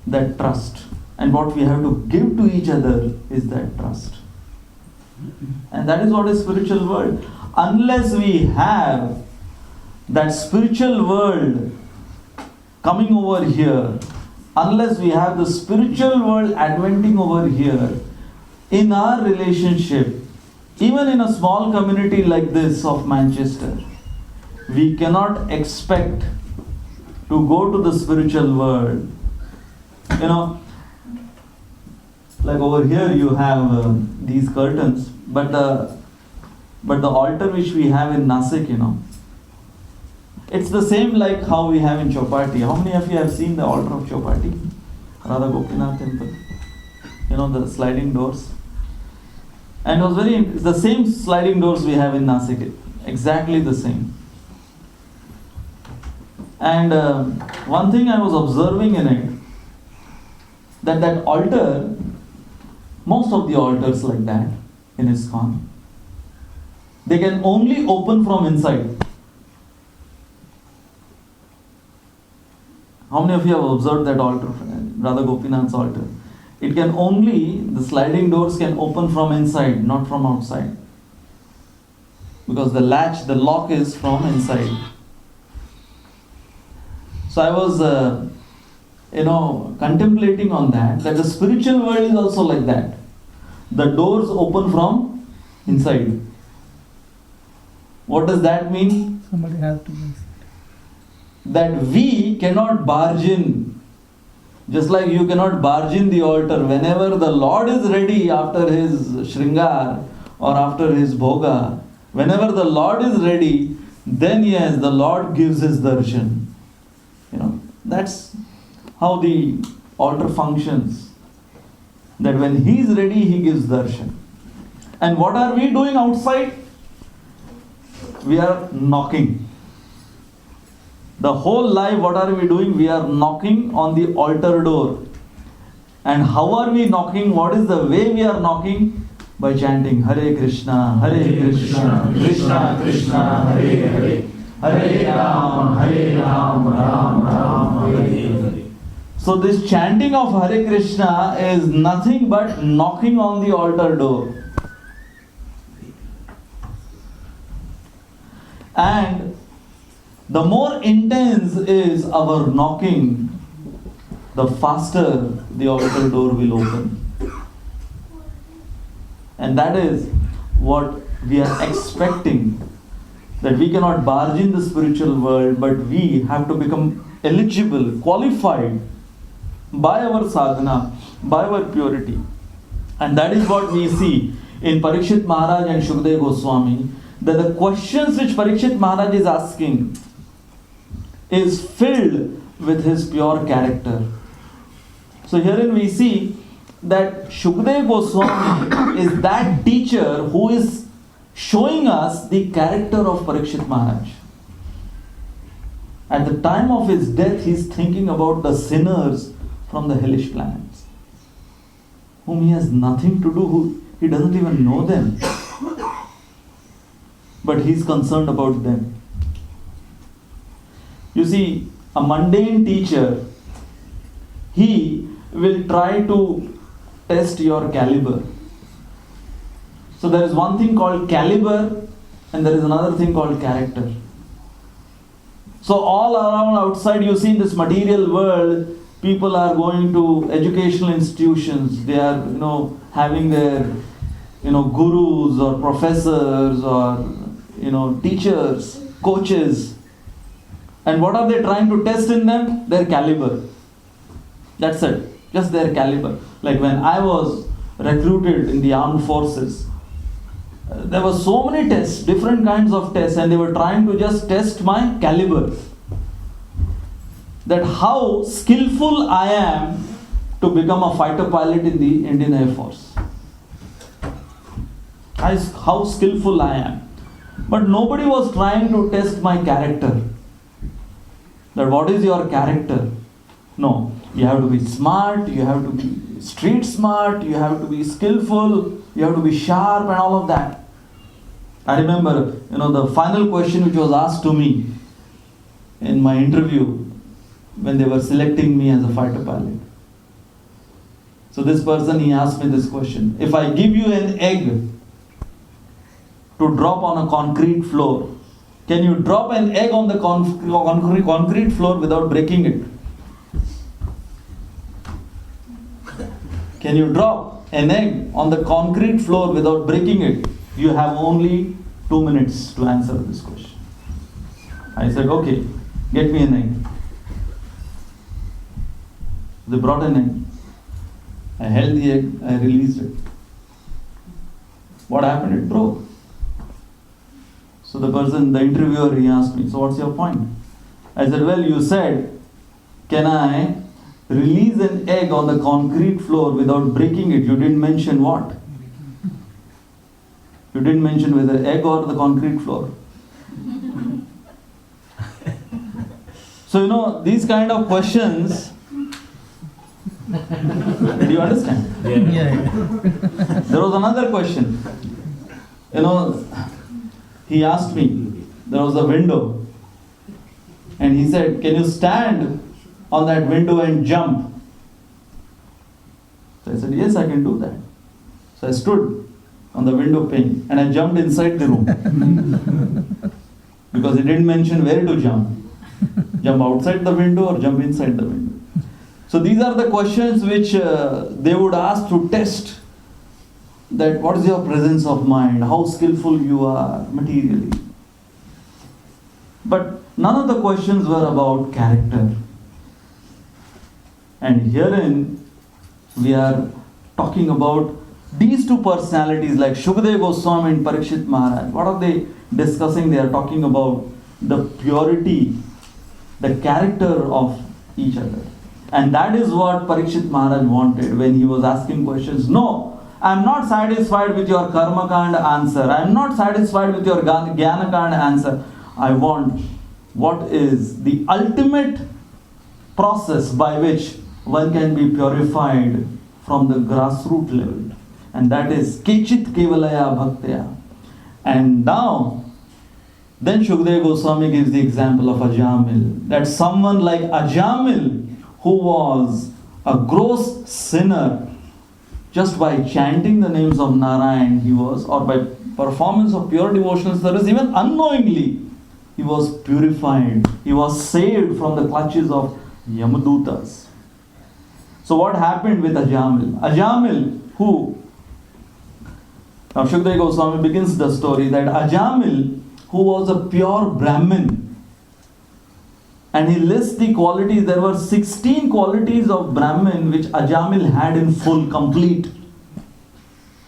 that trust. And what we have to give to each other is that trust. And that is what is spiritual world. Unless we have that spiritual world coming over here, unless we have the spiritual world adventing over here, in our relationship, even in a small community like this of Manchester, we cannot expect to go to the spiritual world. Like over here you have these curtains, but the altar which we have in Nasik, it's the same like how we have in Chowpatty. How many of you have seen the altar of Chowpatty? Radha Gopinath temple. The sliding doors. And it's the same sliding doors we have in Nasik. Exactly the same. And one thing I was observing in it, that altar, most of the altars like that in ISKCON, they can only open from inside. How many of you have observed that altar, Radha Gopinath's altar? It can only, the sliding doors can open from inside, not from outside. Because the latch, the lock is from inside. So I was, contemplating on that the spiritual world is also like that. The doors open from inside. What does that mean? Somebody has to be. That we cannot barge in. Just like you cannot barge in the altar. Whenever the Lord is ready after his Shringar or after his Bhoga, whenever the Lord is ready, then yes, the Lord gives his darshan. That's how the altar functions. That when he is ready, he gives darshan. And what are we doing outside? We are knocking. The whole life, what are we doing? We are knocking on the altar door. And how are we knocking? What is the way we are knocking? By chanting Hare Krishna, Hare Krishna, Krishna Krishna, Hare Hare, Hare Ram, Ram Ram, Hare Hare. So this chanting of Hare Krishna is nothing but knocking on the altar door. And the more intense is our knocking, the faster the altar door will open. And that is what we are expecting. That we cannot barge in the spiritual world, but we have to become eligible, qualified by our sadhana, by our purity. And that is what we see in Parikshit Maharaj and Shukdev Goswami, that the questions which Parikshit Maharaj is asking is filled with his pure character. So herein we see that Shukdev Goswami is that teacher who is showing us the character of Parikshit Maharaj. At the time of his death, he is thinking about the sinners from the hellish planets, whom he has nothing to do, he doesn't even know them. But he is concerned about them. You see, a mundane teacher, he will try to test your caliber. So there is one thing called caliber and there is another thing called character. So all around outside you see in this material world, people are going to educational institutions. They are, having their, gurus or professors or, teachers, coaches. And what are they trying to test in them? Their caliber. That's it. Just their caliber. Like when I was recruited in the armed forces, there were so many tests, different kinds of tests, and they were trying to just test my caliber. That how skillful I am to become a fighter pilot in the Indian Air Force. How skillful I am. But nobody was trying to test my character. That what is your character? No, you have to be smart, you have to be street smart, you have to be skillful, you have to be sharp and all of that. I remember, the final question which was asked to me in my interview when they were selecting me as a fighter pilot. So this person, he asked me this question. If I give you an egg to drop on a concrete floor, can you drop an egg on the concrete floor without breaking it? Can you drop an egg on the concrete floor without breaking it? You have only 2 minutes to answer this question. I said, okay, get me an egg. They brought an egg. I held the egg, I released it. What happened? It broke. So the interviewer, he asked me, so what's your point? I said, well, you said, can I release an egg on the concrete floor without breaking it? You didn't mention what? You didn't mention whether egg or the concrete floor. So, these kind of questions, did you understand? Yeah. There was another question. He asked me, there was a window, and he said, can you stand on that window and jump? So I said, yes, I can do that. So I stood on the window pane and I jumped inside the room. Because he didn't mention where to jump. Jump outside the window or jump inside the window. So these are the questions which they would ask to test that what is your presence of mind, how skillful you are materially. But none of the questions were about character. And herein we are talking about these two personalities like Shukadeva Goswami and Parikshit Maharaj. What are they discussing? They are talking about the purity, the character of each other. And that is what Parikshit Maharaj wanted when he was asking questions. No, I am not satisfied with your karma kanda answer. I am not satisfied with your jnana kanda answer. I want what is the ultimate process by which one can be purified from the grassroots level. And that is Kechit Kevalaya Bhaktya. And now, then Shukadeva Goswami gives the example of Ajamila. That someone like Ajamila, who was a gross sinner, just by chanting the names of Narayan, or by performance of pure devotional service, even unknowingly, he was purified. He was saved from the clutches of Yamadutas. So what happened with Ajamila? Ajamila, who, now Shukadeva Goswami begins the story that Ajamila, who was a pure Brahmin, and he lists the qualities. There were 16 qualities of Brahmin which Ajamila had in full, complete.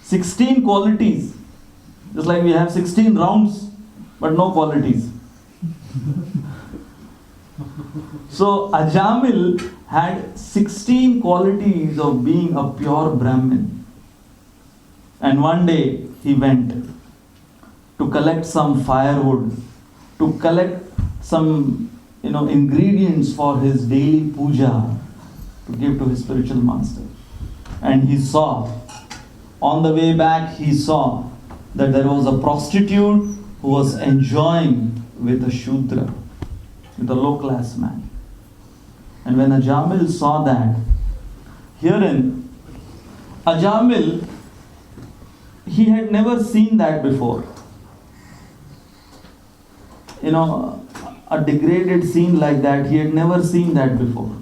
16 qualities. Just like we have 16 rounds, but no qualities. So Ajamila had 16 qualities of being a pure Brahmin. And one day he went to collect some firewood, to collect some ingredients for his daily puja to give to his spiritual master. And he saw, on the way back, he saw that there was a prostitute who was enjoying with a Shudra, with a low-class man. And when Ajamila saw that, herein, Ajamila, he had never seen that before. a degraded scene like that. He had never seen that before.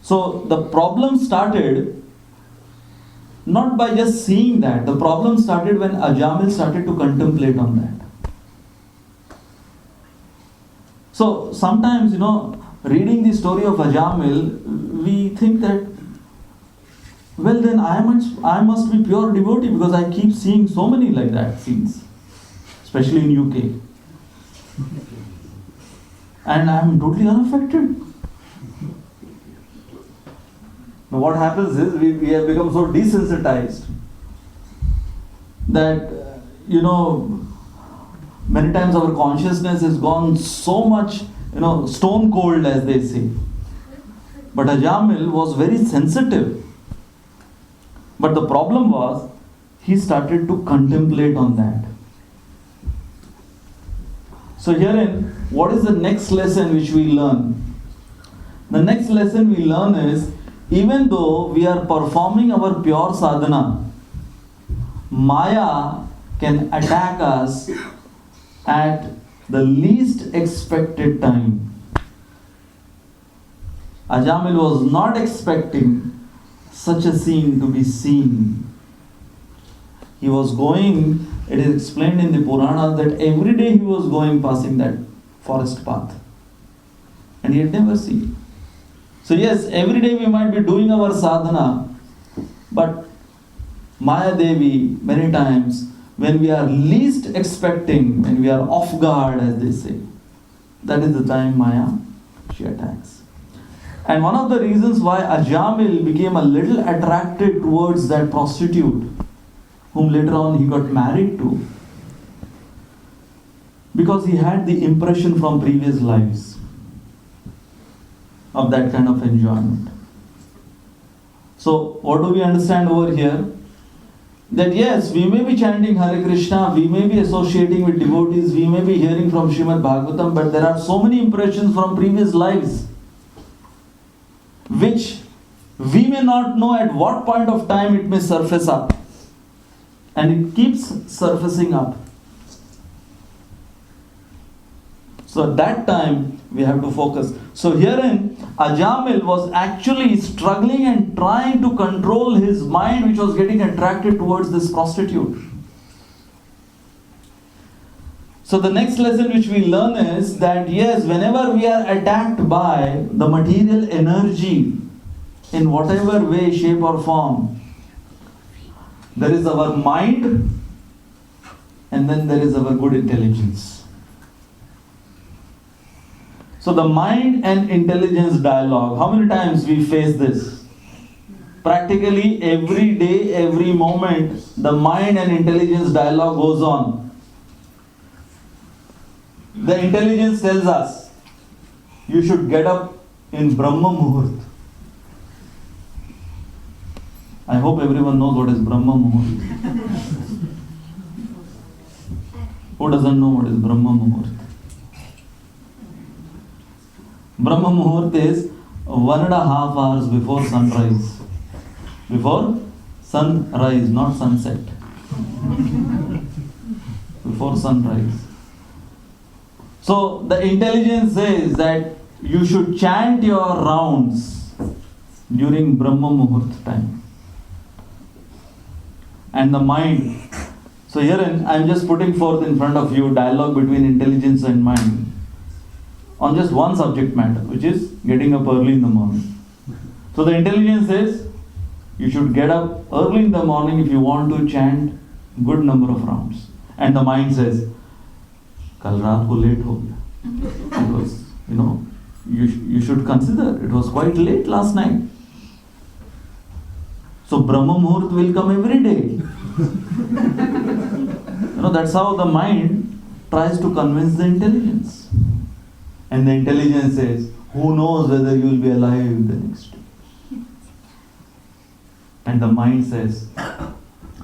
So the problem started not by just seeing that. The problem started when Ajamil started to contemplate on that. So sometimes, reading the story of Ajamil, we think that, well, then I must be pure devotee because I keep seeing so many like that scenes, especially in UK. And I am totally unaffected. Now what happens is we have become so desensitized that, many times our consciousness has gone so much, stone cold, as they say. But Ajamil was very sensitive. But the problem was, he started to contemplate on that. So herein, what is the next lesson which we learn? The next lesson we learn is, even though we are performing our pure sadhana, Maya can attack us at the least expected time. Ajamil was not expecting such a scene to be seen. He was going, it is explained in the Purana that every day he was passing that forest path. And he had never seen. So yes, every day we might be doing our sadhana, but Maya Devi, many times, when we are least expecting, when we are off guard, as they say, that is the time Maya, she attacks. And one of the reasons why Ajamil became a little attracted towards that prostitute, whom later on he got married to, because he had the impression from previous lives of that kind of enjoyment. So, what do we understand over here? That yes, we may be chanting Hare Krishna, we may be associating with devotees, we may be hearing from Srimad Bhagavatam, but there are so many impressions from previous lives which we may not know at what point of time it may surface up. And it keeps surfacing up. So at that time, we have to focus. So herein, Ajamil was actually struggling and trying to control his mind, which was getting attracted towards this prostitute. So the next lesson which we learn is that yes, whenever we are attacked by the material energy, in whatever way, shape or form, there is our mind and then there is our good intelligence. So the mind and intelligence dialogue, how many times we face this? Practically every day, every moment, the mind and intelligence dialogue goes on. The intelligence tells us, you should get up in Brahma Muhurt. I hope everyone knows what is Brahma Muhurt. Who doesn't know what is Brahma Muhurt? Brahma Muhurt is 1.5 hours before sunrise. Before sunrise, not sunset. Before sunrise. So the intelligence says that you should chant your rounds during Brahma Muhurt time. And the mind. So herein I am just putting forth in front of you dialogue between intelligence and mind on just one subject matter, which is getting up early in the morning. So the intelligence says you should get up early in the morning if you want to chant good number of rounds. And the mind says, Kal raat ko late ho gaya. Because, you should consider, it was quite late last night. So Brahma Muhurt will come every day. That's how the mind tries to convince the intelligence. And the intelligence says, who knows whether you will be alive the next day. And the mind says,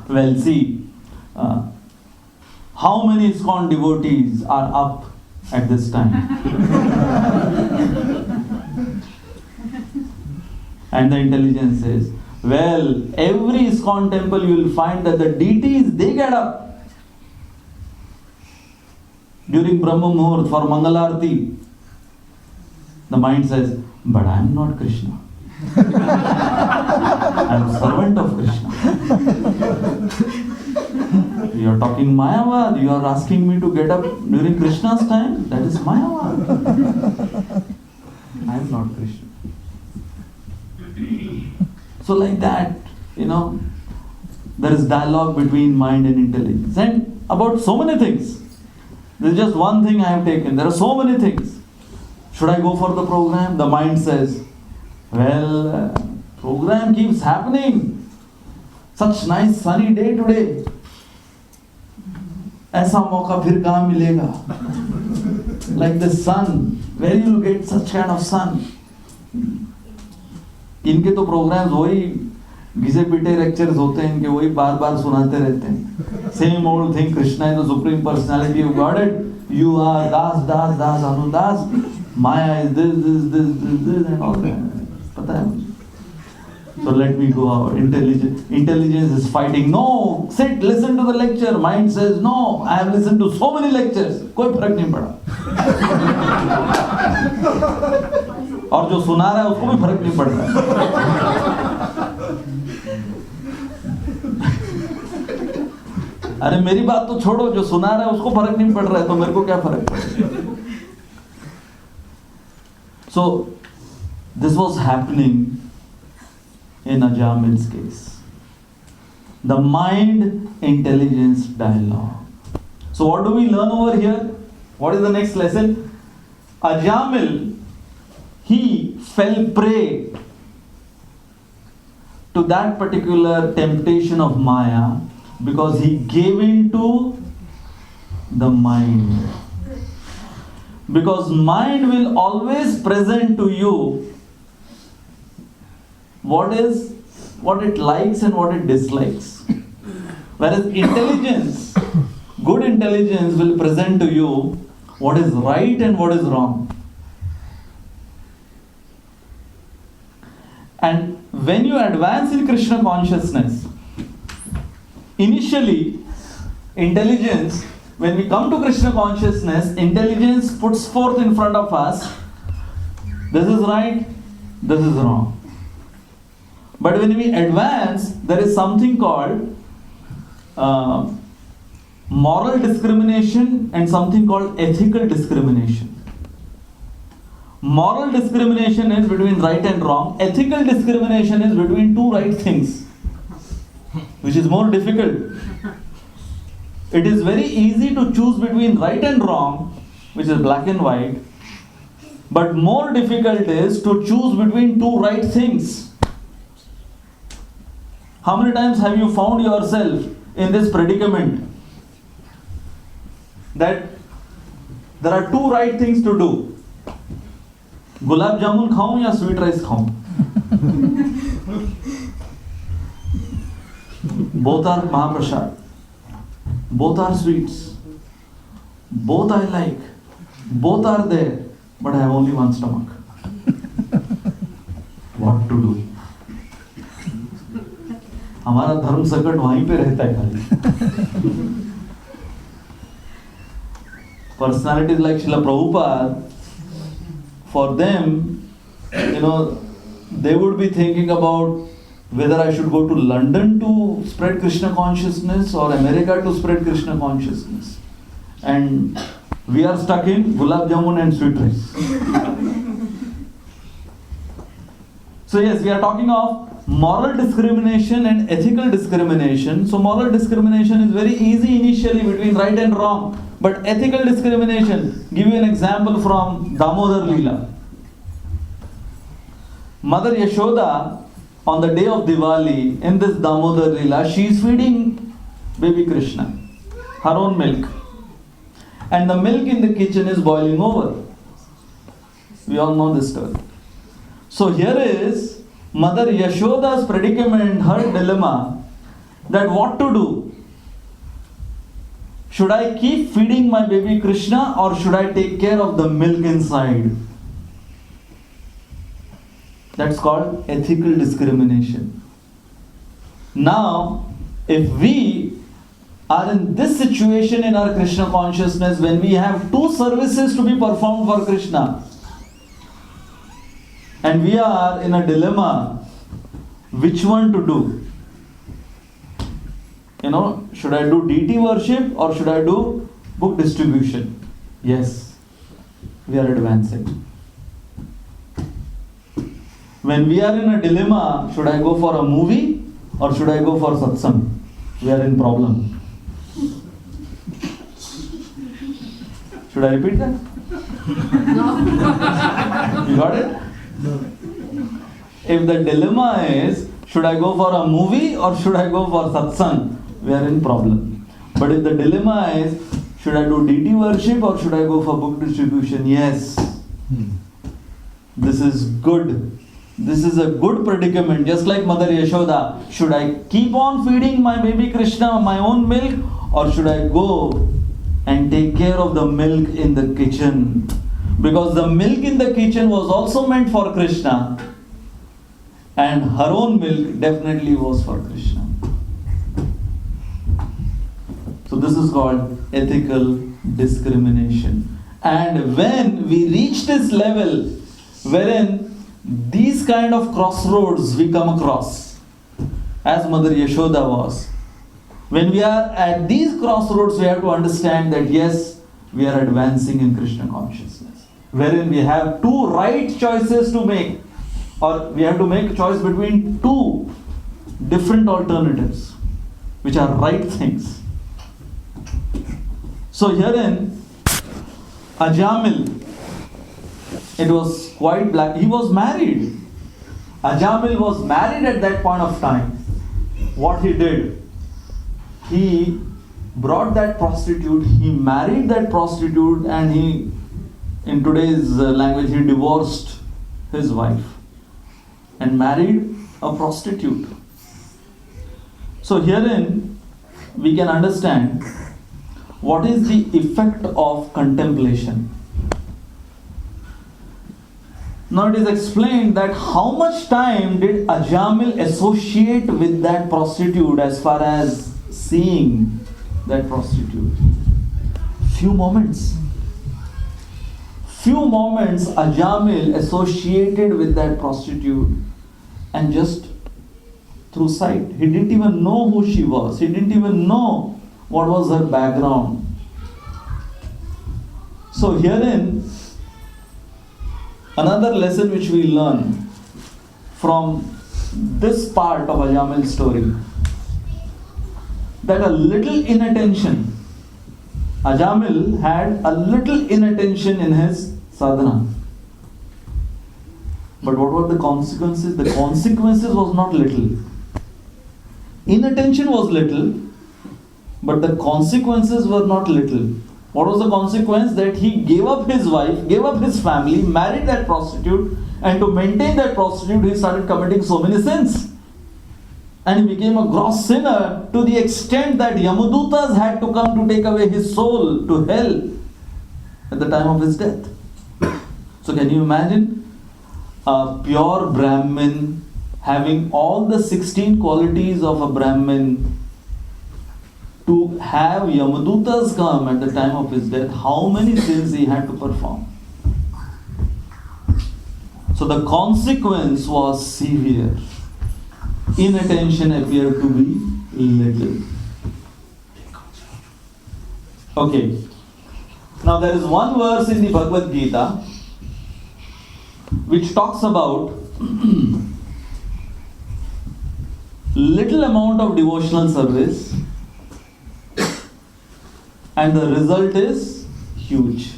well, see, how many ISKCON devotees are up at this time? And the intelligence says, well, every ISKCON temple you will find that the deities, they get up. during Brahma Muhurt for Mangalarti, the mind says, but I am not Krishna. I am servant of Krishna. You are talking Mayavad. You are asking me to get up during Krishna's time. That is Mayavad. I am not Krishna. So like that, there is dialogue between mind and intelligence. And about so many things. This is just one thing I have taken. There are so many things. Should I go for the program? The mind says, well, program keeps happening. Such nice sunny day today. ऐसा मौका फिर कहाँ मिलेगा? Like the sun, where you will get such kind of sun? इनके तो programs वही घिसे पिटे lectures होते हैं, इनके वही बार बार सुनाते रहते हैं. Same old thing. Krishna is the supreme personality of Godhead. You are Das, Anudas. Maya is this and all that. पता है मुझे. So let me go out. Intelligence is fighting. No, sit, listen to the lecture. Mind says, no, I have listened to so many lectures. कोई फर्क नहीं पड़ा. और जो सुना रहा है उसको भी फर्क नहीं पड़ रहा है. अरे मेरी बात तो छोड़ो, जो सुना रहा है उसको फर्क नहीं पड़ रहा है, तो मेरे को क्या फर्क पड़ेगा? So this was happening in Ajamil's case. The mind-intelligence dialogue. So what do we learn over here? What is the next lesson? Ajamil, he fell prey to that particular temptation of Maya because he gave in to the mind. Because mind will always present to you what it likes and what it dislikes. Whereas intelligence, good intelligence will present to you what is right and what is wrong. And when you advance in Krishna consciousness, initially, intelligence, when we come to Krishna consciousness, intelligence puts forth in front of us, this is right, this is wrong. But when we advance, there is something called moral discrimination and something called ethical discrimination. Moral discrimination is between right and wrong. Ethical discrimination is between two right things, which is more difficult. It is very easy to choose between right and wrong, which is black and white. But more difficult is to choose between two right things. How many times have you found yourself in this predicament that there are two right things to do? Gulab jamun खाऊं या sweet rice खाऊं? Both are Mahaprasad. Both are sweets. Both I like. Both are there. But I have only one stomach. What to do? हमारा धर्म संकट वहीं पे रहता है खाली. Personalities like Srila Prabhupada, for them, they would be thinking about whether I should go to London to spread Krishna consciousness or America to spread Krishna consciousness. And we are stuck in gulab jamun and sweet rice. So yes, we are talking of moral discrimination and ethical discrimination. So moral discrimination is very easy initially between right and wrong. But ethical discrimination, give you an example from Damodar Leela. Mother Yashoda, on the day of Diwali, in this Damodar Leela, she is feeding baby Krishna her own milk. And the milk in the kitchen is boiling over. We all know this story. So here is Mother Yashoda's predicament, her dilemma, that what to do. Should I keep feeding my baby Krishna or should I take care of the milk inside? That's called ethical discrimination. Now, if we are in this situation in our Krishna consciousness when we have two services to be performed for Krishna. And we are in a dilemma, which one to do? Should I do deity worship or should I do book distribution? Yes, we are advancing. When we are in a dilemma, should I go for a movie or should I go for satsang? We are in problem. Should I repeat that? You got it? If the dilemma is, should I go for a movie or should I go for satsang? We are in problem. But if the dilemma is, should I do deity worship or should I go for book distribution? Yes. This is good. This is a good predicament. Just like Mother Yashoda. Should I keep on feeding my baby Krishna my own milk or should I go and take care of the milk in the kitchen? Because the milk in the kitchen was also meant for Krishna. And her own milk definitely was for Krishna. So this is called ethical discrimination. And when we reach this level, wherein these kind of crossroads we come across, as Mother Yashoda was, when we are at these crossroads, we have to understand that yes, we are advancing in Krishna consciousness. Wherein we have two right choices to make, or we have to make a choice between two different alternatives, which are right things. So herein, Ajamil, it was quite black. He was married. Ajamil was married at that point of time. What he did, he brought that prostitute, he married that prostitute, and he, in today's language, he divorced his wife and married a prostitute. So herein, we can understand what is the effect of contemplation. Now it is explained that how much time did Ajamil associate with that prostitute as far as seeing that prostitute? Few moments. Few moments Ajamil associated with that prostitute, and just through sight. He didn't even know who she was. He didn't even know what was her background. So herein, another lesson which we learn from this part of Ajamil's story, that a little inattention, Ajamil had a little inattention in his sadhana. But what were the consequences? The consequences was not little. Inattention was little, but the consequences were not little. What was the consequence? That he gave up his wife, gave up his family, married that prostitute, and to maintain that prostitute, he started committing so many sins. And he became a gross sinner to the extent that Yamadutas had to come to take away his soul to hell at the time of his death. So can you imagine a pure Brahmin having all the 16 qualities of a Brahmin, to have Yamadutas come at the time of his death? How many sins he had to perform? So the consequence was severe. Inattention appeared to be little. Okay. Now there is one verse in the Bhagavad Gita which talks about little amount of devotional service and the result is huge.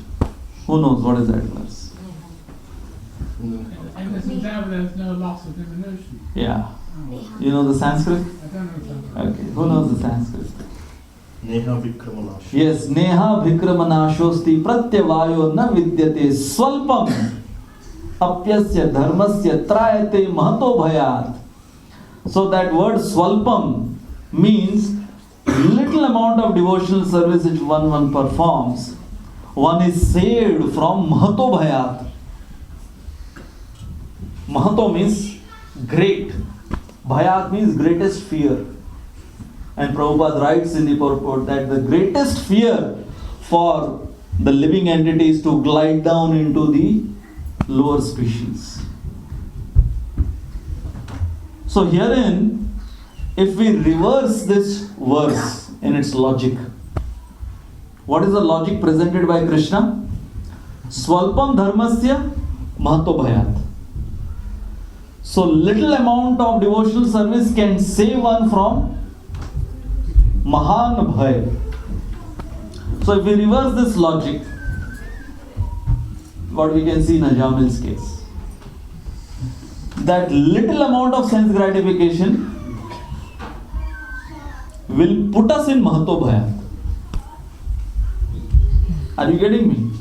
Who knows what is that verse? And there's no loss of diminution. Yeah. You know the Sanskrit? I don't know something. Okay. Who knows the Sanskrit? Neha Vikramanasha. Yes. Neha Vikramanashosti pratyavayo na vidyate swalpam apyasya dharmasya trayate mahato bhayat. So that word swalpam means little amount of devotional service which one performs, one is saved from mahato bhayat. Mahato means great. Bhayat means greatest fear. And Prabhupada writes in the purport that the greatest fear for the living entity is to glide down into the lower species. So herein, if we reverse this verse in its logic, what is the logic presented by Krishna? Swalpam dharmasya mahato bhayat. So little amount of devotional service can save one from mahan bhay. So if we reverse this logic, what we can see in Ajamil's case, that little amount of sense gratification will put us in mahato bhayat. Are you getting me?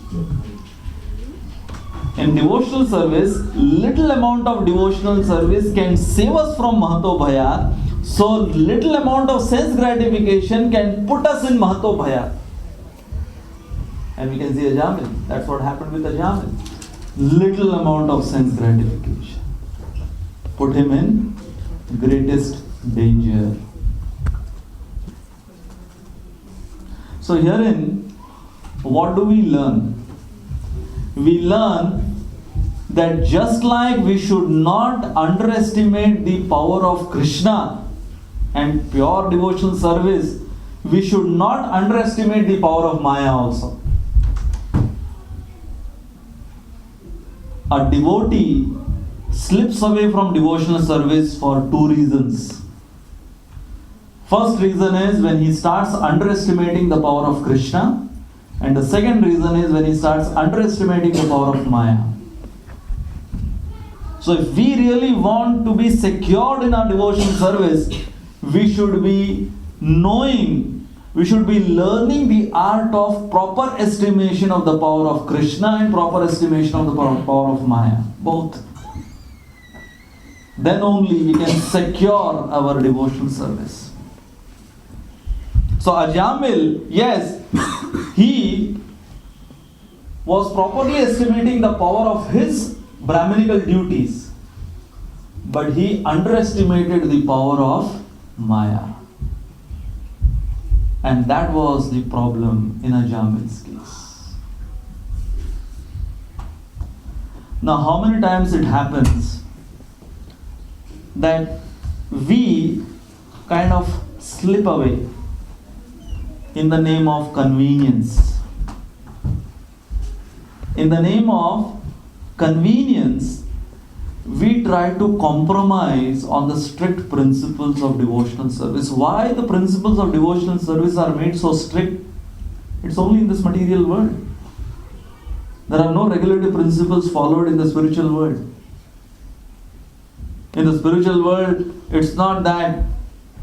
In devotional service, little amount of devotional service can save us from mahato bhayat. So little amount of sense gratification can put us in mahato bhayat. And we can see Ajamil. That's what happened with Ajamil. Little amount of sense gratification put him in greatest danger. So herein, what do we learn? We learn that just like we should not underestimate the power of Krishna and pure devotional service, we should not underestimate the power of Maya also. A devotee slips away from devotional service for two reasons. First reason is when he starts underestimating the power of Krishna, and the second reason is when he starts underestimating the power of Maya. So if we really want to be secured in our devotional service, we should be knowing, we should be learning the art of proper estimation of the power of Krishna and proper estimation of the power of Maya. Both. Then only we can secure our devotional service. So Ajamil, yes, he was properly estimating the power of his Brahminical duties, but he underestimated the power of Maya. And that was the problem in Ajamil's case. Now, how many times it happens that we kind of slip away in the name of convenience. In the name of convenience, we try to compromise on the strict principles of devotional service. Why the principles of devotional service are made so strict? It's only in this material world. There are no regulative principles followed in the spiritual world. In the spiritual world, it's not that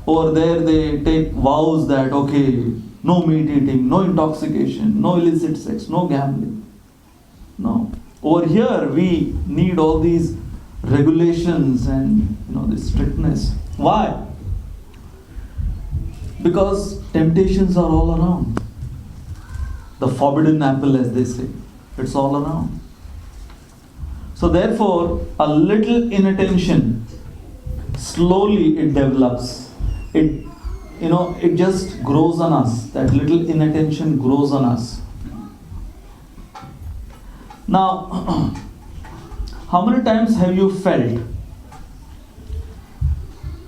over there they take vows that, okay, no meat eating, no intoxication, no illicit sex, no gambling. No. Over here, we need all these regulations and this strictness. Why? Because temptations are all around. The forbidden apple, as they say, it's all around. So therefore, a little inattention, slowly it develops. It just grows on us. That little inattention grows on us. Now, how many times have you felt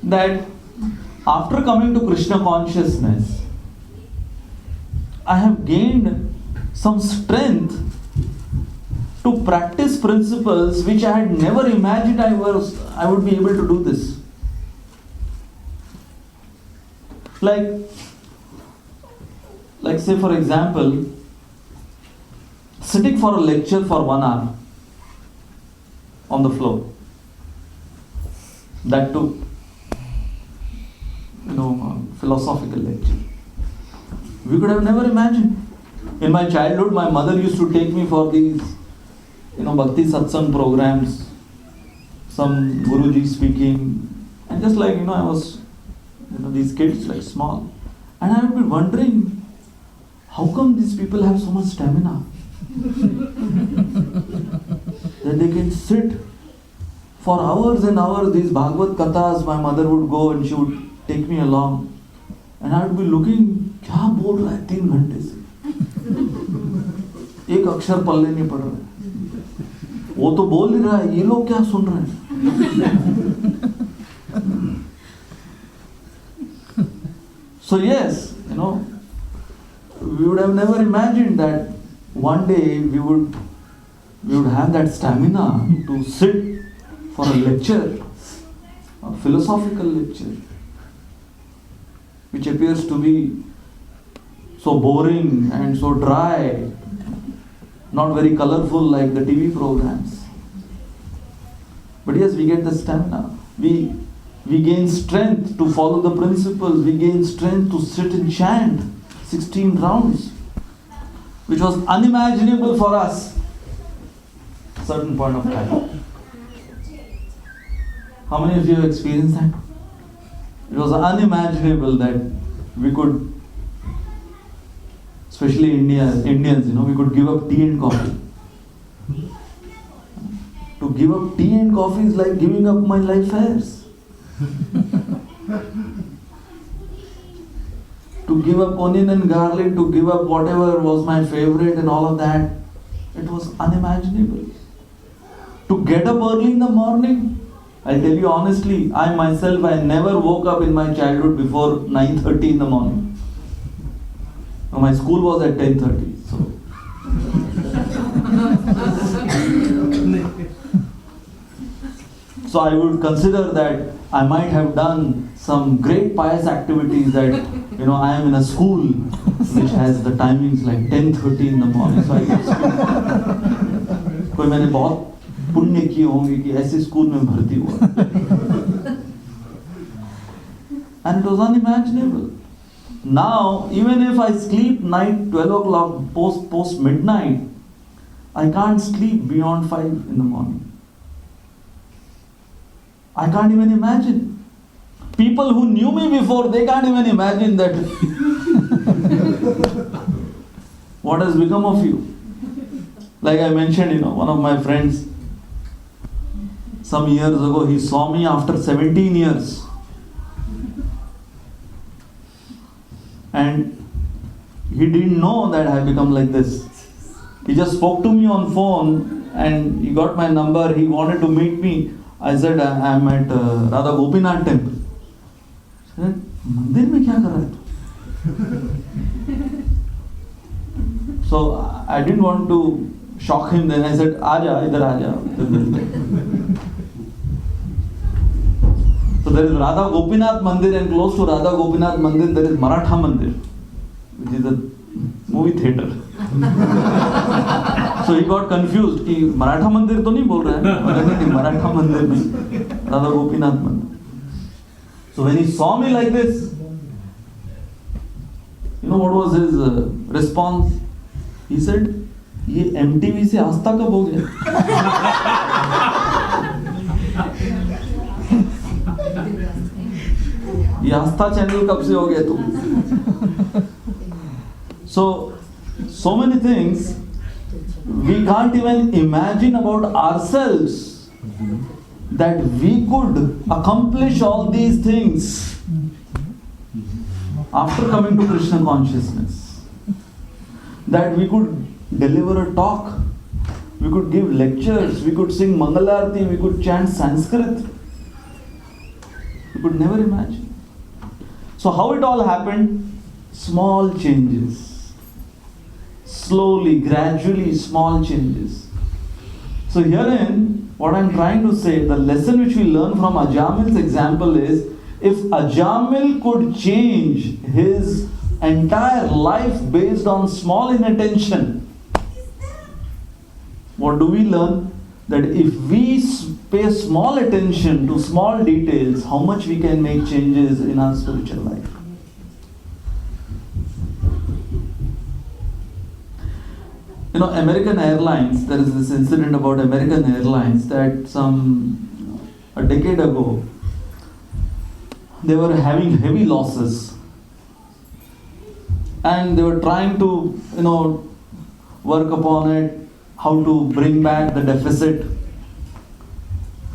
that after coming to Krishna consciousness, I have gained some strength to practice principles which I had never imagined I would be able to do this. Like say for example, sitting for a lecture for 1 hour on the floor. That too, philosophical lecture. We could have never imagined. In my childhood, my mother used to take me for these, bhakti satsang programs, some Guruji speaking, and just I was, these kids small, and I would be wondering, how come these people have so much stamina? That they can sit for hours and hours. These Bhagavad Kathas, my mother would go and she would take me along. And I would be looking, क्या बोल रहा है 3 घंटे से, एक अक्षर पल्ले नहीं पड़ रहा है, वो तो बोल ही रहा है, ये लोग क्या सुन रहे हैं. So yes, we would have never imagined that one day we would have that stamina to sit for a lecture, a philosophical lecture, which appears to be so boring and so dry, not very colorful like the TV programs. But yes, we get the stamina. We gain strength to follow the principles. We gain strength to sit and chant 16 rounds, which was unimaginable for us at a certain point of time. How many of you have experienced that? It was unimaginable that we could, especially Indians, we could give up tea and coffee. To give up tea and coffee is like giving up my life affairs. To give up onion and garlic, to give up whatever was my favorite and all of that, it was unimaginable. To get up early in the morning, I'll tell you honestly, I myself, I never woke up in my childhood before 9:30 in the morning. Now, my school was at 10:30, so. So I would consider that I might have done some great pious activities that, I am in a school which has the timings like 10:30 in the morning. So I guess कोई मैंने बहुत पुण्य किए होंगे कि ऐसे school में भर्ती हुआ. And it was unimaginable. Now, even if I sleep night 12 o'clock post midnight, I can't sleep beyond 5 in the morning. I can't even imagine. People who knew me before, they can't even imagine that. What has become of you? Like I mentioned, one of my friends, some years ago, he saw me after 17 years. And he didn't know that I had become like this. He just spoke to me on phone and he got my number, he wanted to meet me. I said, I am at Radha Gopinath temple. He said, मंदिर में क्या कर रहा है तू? So I didn't want to shock him. Then I said, आजा इधर आजा. So there is Radha Gopinath Mandir, and close to Radha Gopinath Mandir there is Maratha Mandir, which is a movie theater. So he got confused कि मराठा मंदिर तो नहीं बोल रहा है, मराठा मंदिर नहीं, Radha Gopinath Mandir. So when he saw me like this, what was his response? He said, ये MTV से आस्था कब हो गया? ये आस्था चैनल कब से हो गया तू? So many things we can't even imagine about ourselves that we could accomplish all these things after coming to Krishna consciousness. That we could deliver a talk, we could give lectures, we could sing Mangalarti, we could chant Sanskrit. We could never imagine. So how it all happened? Small changes. Slowly, gradually, small changes. So herein, what I'm trying to say, the lesson which we learn from Ajamil's example is, if Ajamil could change his entire life based on small inattention, what do we learn? That if we pay small attention to small details, how much we can make changes in our spiritual life. American Airlines, there is this incident about American Airlines that a decade ago, they were having heavy losses. And they were trying to, work upon it, how to bring back the deficit.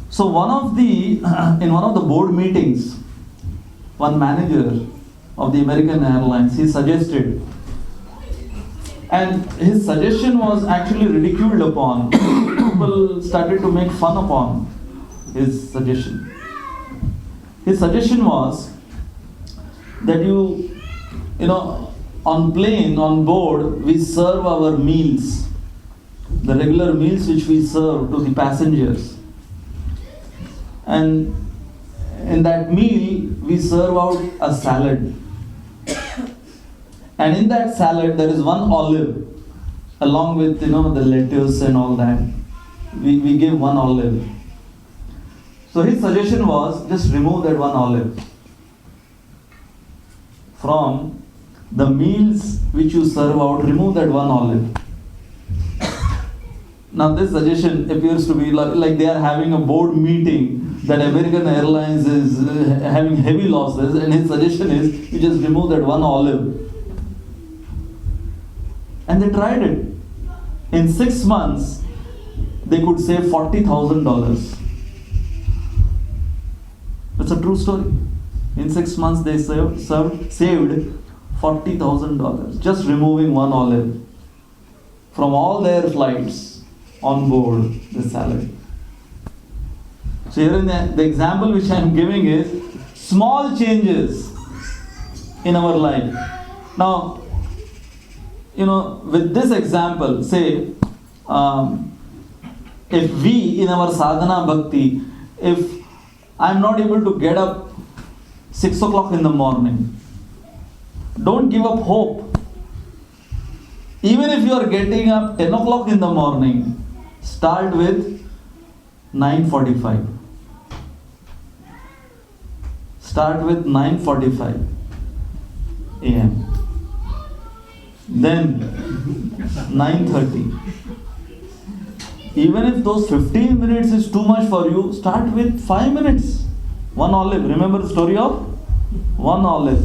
So in one of the board meetings, one manager of the American Airlines, he suggested, and his suggestion was actually ridiculed upon. People started to make fun upon his suggestion. His suggestion was that on plane, on board, we serve our meals, the regular meals which we serve to the passengers. And in that meal, we serve out a salad. And in that salad, there is one olive, along with the lettuce and all that. We give one olive. So his suggestion was, just remove that one olive from the meals which you serve out. Remove that one olive. Now this suggestion appears to be like they are having a board meeting that American Airlines is having heavy losses, and his suggestion is you just remove that one olive. And they tried it. In 6 months, they could save $40,000. It's a true story. In 6 months, they saved $40,000 just removing one olive from all their flights on board the salad. So here in the example which I am giving is small changes in our life. Now, with this example, say, if we in our sadhana bhakti, if I am not able to get up 6 o'clock in the morning, don't give up hope. Even if you are getting up 10 o'clock in the morning, start with 9:45. Start with 9:45 a.m. Then 9:30. Even if those 15 minutes is too much for you, start with 5 minutes. One olive. Remember the story of one olive.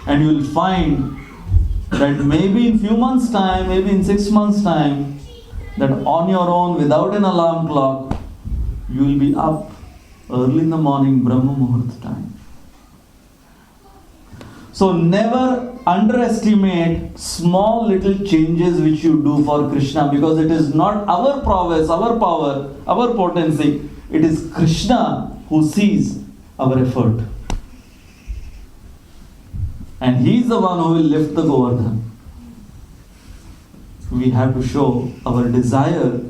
And you will find that maybe in few months' time, maybe in 6 months' time, that on your own, without an alarm clock, you will be up early in the morning, Brahma Muhurt time. So never underestimate small little changes which you do for Krishna, because it is not our prowess, our power, our potency. It is Krishna who sees our effort. And He is the one who will lift the Govardhan. We have to show our desire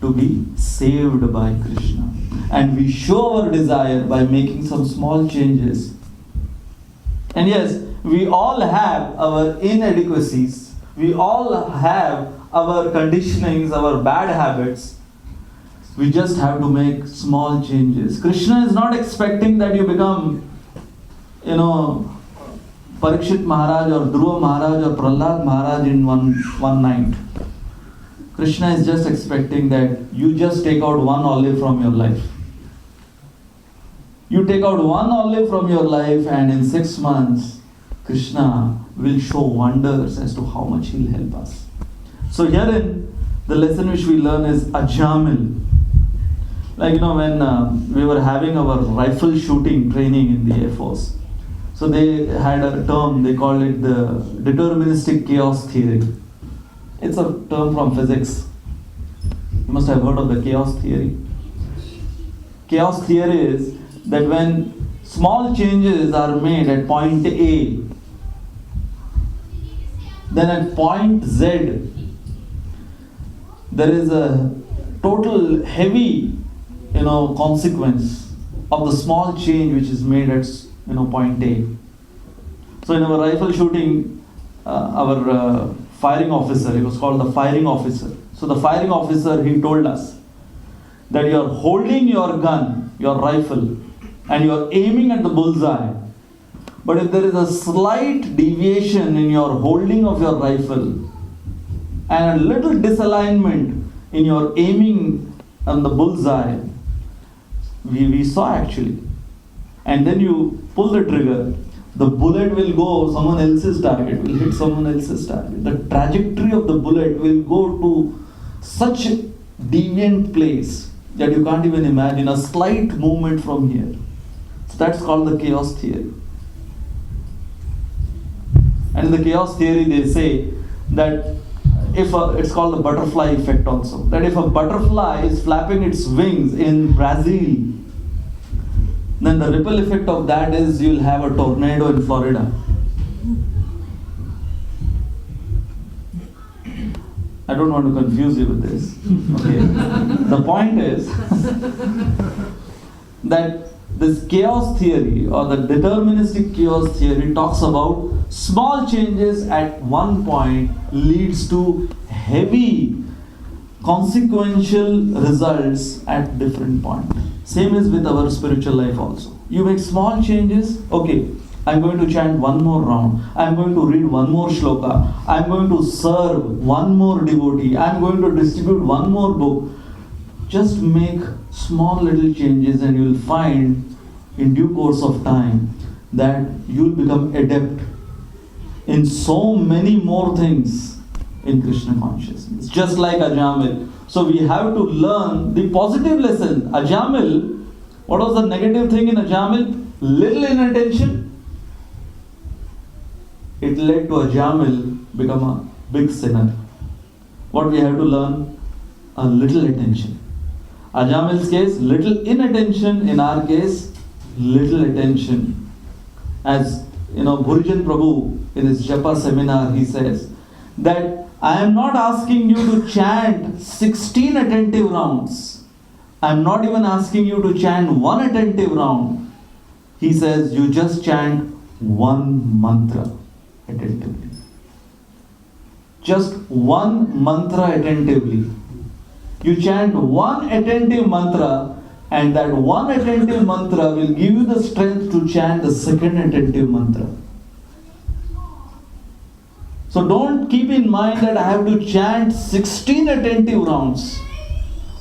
to be saved by Krishna. And we show our desire by making some small changes. And yes, we all have our inadequacies. We all have our conditionings, our bad habits. We just have to make small changes. Krishna is not expecting that you become, Parikshit Maharaj or Dhruva Maharaj or Prahlad Maharaj in one night. Krishna is just expecting that you just take out one olive from your life. You take out one olive from your life, and in 6 months, Krishna will show wonders as to how much He'll help us. So herein, the lesson which we learn is Ajamila. Like, when we were having our rifle shooting training in the Air Force, so they had a term, they called it the deterministic chaos theory. It's a term from physics. You must have heard of the chaos theory. Chaos theory is that when small changes are made at point A, then at point Z, there is a total heavy, consequence of the small change which is made at, point A. So in our rifle shooting, our firing officer, he was called the firing officer. So the firing officer, he told us that you are holding your gun, your rifle, and you are aiming at the bullseye. But if there is a slight deviation in your holding of your rifle and a little disalignment in your aiming on the bullseye, we saw actually. And then you pull the trigger, the bullet will go someone else's target, will hit someone else's target. The trajectory of the bullet will go to such a deviant place that you can't even imagine, a slight movement from here. So that's called the chaos theory. And in the chaos theory, they say that it's called the butterfly effect also. That if a butterfly is flapping its wings in Brazil, then the ripple effect of that is you'll have a tornado in Florida. I don't want to confuse you with this. Okay. The point is that this chaos theory or the deterministic chaos theory talks about small changes at one point leads to heavy consequential results at different points. Same is with our spiritual life also. You make small changes, okay, I'm going to chant one more round, I'm going to read one more shloka, I'm going to serve one more devotee, I'm going to distribute one more book. Just make small little changes and you'll find in due course of time that you'll become adept in so many more things in Krishna consciousness. Just like Ajamil. So we have to learn the positive lesson. Ajamil, what was the negative thing in Ajamil? Little inattention. It led to Ajamil become a big sinner. What we have to learn? A little attention. Ajamil's case, little inattention. In our case, little attention. As Bhurijan Prabhu in his Japa seminar, he says that I am not asking you to chant 16 attentive rounds. I am not even asking you to chant one attentive round. He says you just chant one mantra attentively. Just one mantra attentively. You chant one attentive mantra, and that one attentive mantra will give you the strength to chant the second attentive mantra. So don't keep in mind that I have to chant 16 attentive rounds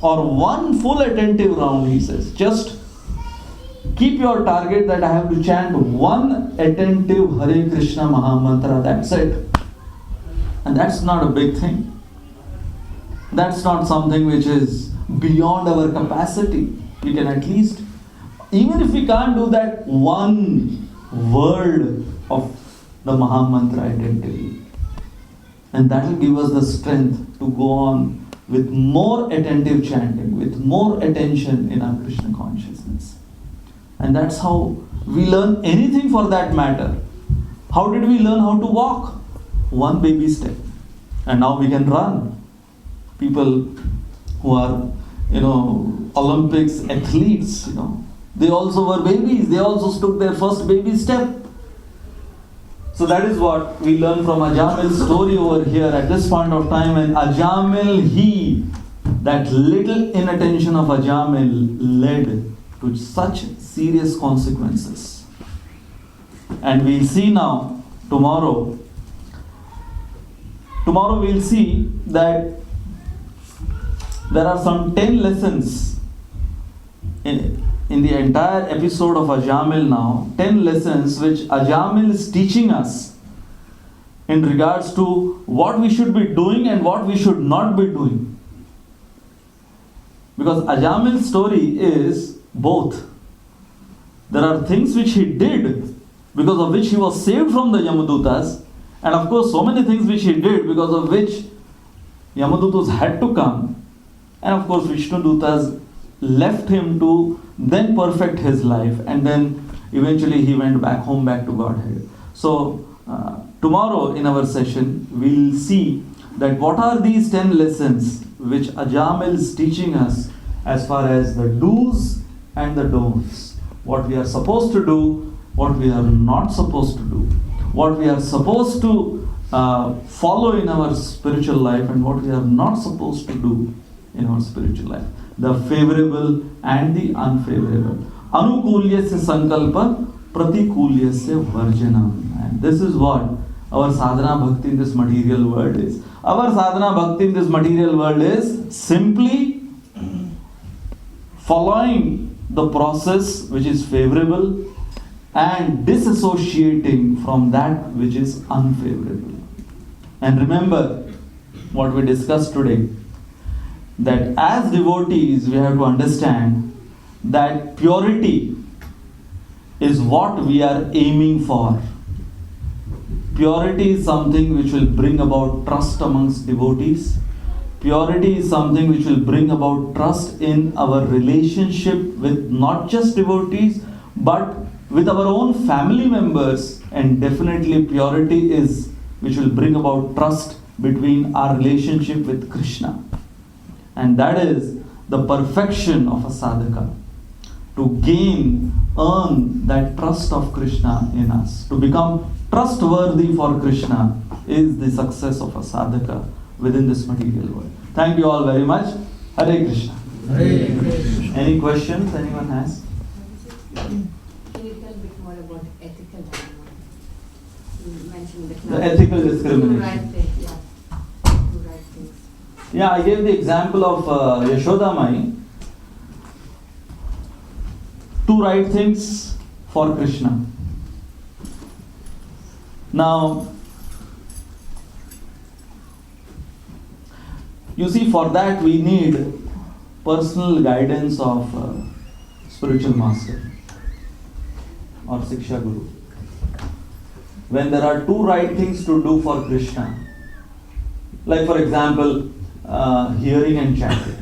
or one full attentive round, he says. Just keep your target that I have to chant one attentive Hare Krishna Mahamantra, that's it. And that's not a big thing. That's not something which is beyond our capacity. We can at least, even if we can't do that one word of the Mahamantra attentively. And that will give us the strength to go on with more attentive chanting, with more attention in our Krishna consciousness. And that's how we learn anything for that matter. How did we learn how to walk? One baby step. And now we can run. People who are, Olympics athletes, they also were babies. They also took their first baby step. So that is what we learn from Ajamil's story over here at this point of time. And Ajamil, that little inattention of Ajamil led to such serious consequences. And we'll see now, tomorrow we'll see that there are some 10 lessons in the entire episode of Ajamil now, 10 lessons which Ajamil is teaching us in regards to what we should be doing and what we should not be doing. Because Ajamil's story is both. There are things which he did because of which he was saved from the Yamadutas, and of course so many things which he did because of which Yamadutas had to come, and of course Vishnudutas left him to then perfect his life, and then eventually he went back home, back to Godhead. So tomorrow in our session we'll see that what are these 10 lessons which Ajamil is teaching us as far as the do's and the don'ts. What we are supposed to do, what we are not supposed to do, what we are supposed to follow in our spiritual life, and what we are not supposed to do in our spiritual life. The favorable and the unfavorable. Anukulyasya sankalpa, pratikulyasya varjanam. And this is what our sadhana bhakti in this material world is. Our sadhana bhakti in this material world is simply following the process which is favorable and disassociating from that which is unfavorable. And remember what we discussed today, that as devotees we have to understand that purity is what we are aiming for. Purity is something which will bring about trust amongst devotees. Purity is something which will bring about trust in our relationship with not just devotees, but with our own family members. And definitely purity is which will bring about trust between our relationship with Krishna. And that is the perfection of a sadhaka. To gain, earn that trust of Krishna in us. To become trustworthy for Krishna is the success of a sadhaka within this material world. Thank you all very much. Hare Krishna. Hare Krishna. Any questions anyone has? Can you tell a bit more about ethical dilemma? You mentioned The ethical two discrimination. right things, yeah. Two right things. Yeah, I gave the example of Yashoda Mai. Two right things for Krishna. Now, you see, for that we need personal guidance of spiritual master or Siksha Guru. When there are two right things to do for Krishna, like for example, hearing and chanting.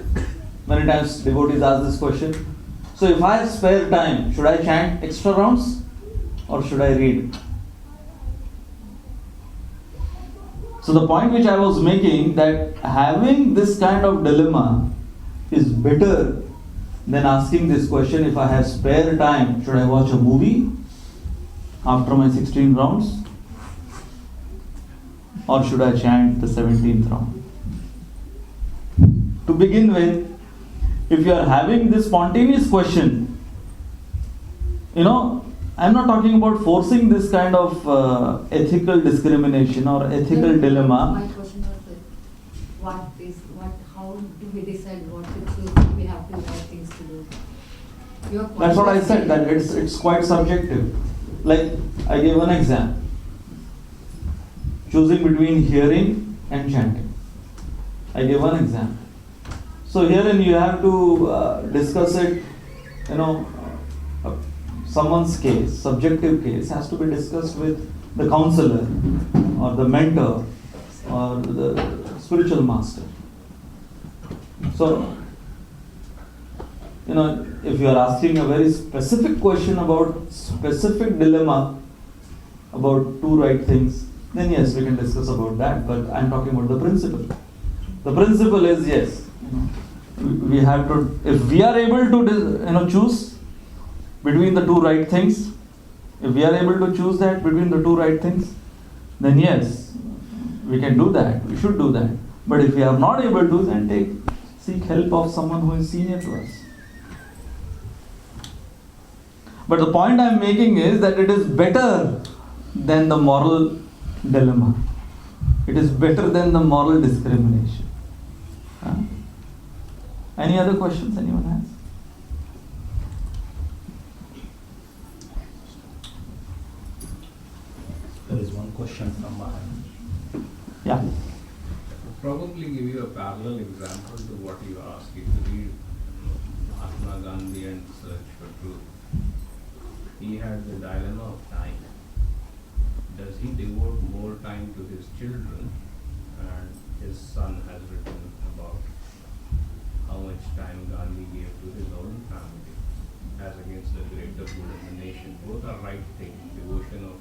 Many times devotees ask this question. So if I have spare time, should I chant extra rounds or should I read? So the point which I was making, that having this kind of dilemma is better than asking this question, if I have spare time, should I watch a movie after my 16 rounds or should I chant the 17th round? To begin with, if you are having this spontaneous question, I'm not talking about forcing this kind of ethical discrimination or ethical dilemma. My question was how do we decide what to choose? We have two right things to do. That's what I said, that it's quite subjective. Like, I gave one example. Choosing between hearing and chanting. I gave one example. So herein you have to discuss it, someone's case, subjective case has to be discussed with the counselor or the mentor or the spiritual master. So, if you are asking a very specific question about specific dilemma about two right things, then yes, we can discuss about that, but I'm talking about the principle. The principle is, yes, we have to, if we are able to choose between the two right things, if we are able to choose that between the two right things, then yes, we can do that, we should do that. But if we are not able to, then seek help of someone who is senior to us. But the point I am making is that it is better than the moral dilemma. It is better than the moral discrimination. Any other questions anyone has? There is one question from Mahan. Yeah. Probably give you a parallel example to what you asked. If you read Mahatma Gandhi and Search for Truth, he had the dilemma of time. Does he devote more time to his children? And his son has written about how much time Gandhi gave to his own family as against the greater good of the nation. Both are right things. Devotion of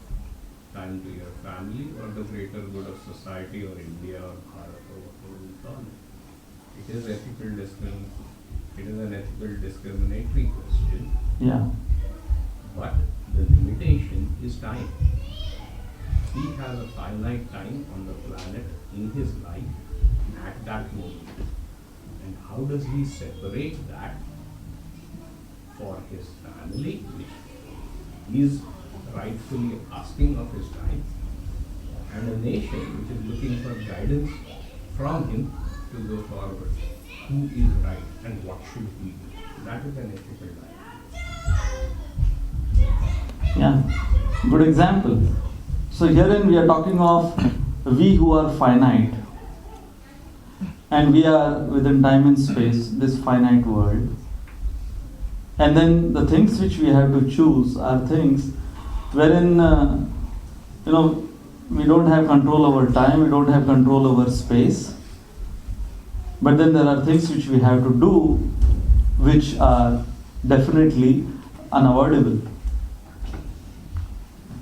time to your family or the greater good of society or India or Bharat or whatever we call it. It is an ethical discriminatory question. Yeah. But the limitation is time. He has a finite time on the planet in his life at that moment. And how does he separate that for his family, which he is rightfully asking of his time, and a nation which is looking for guidance from him to go forward? Who is right and what should he do? That is an ethical dilemma. Yeah. Good example. So herein we are talking of we who are finite. And we are within time and space, this finite world. And then the things which we have to choose are things wherein, we don't have control over time, we don't have control over space. But then there are things which we have to do which are definitely unavoidable.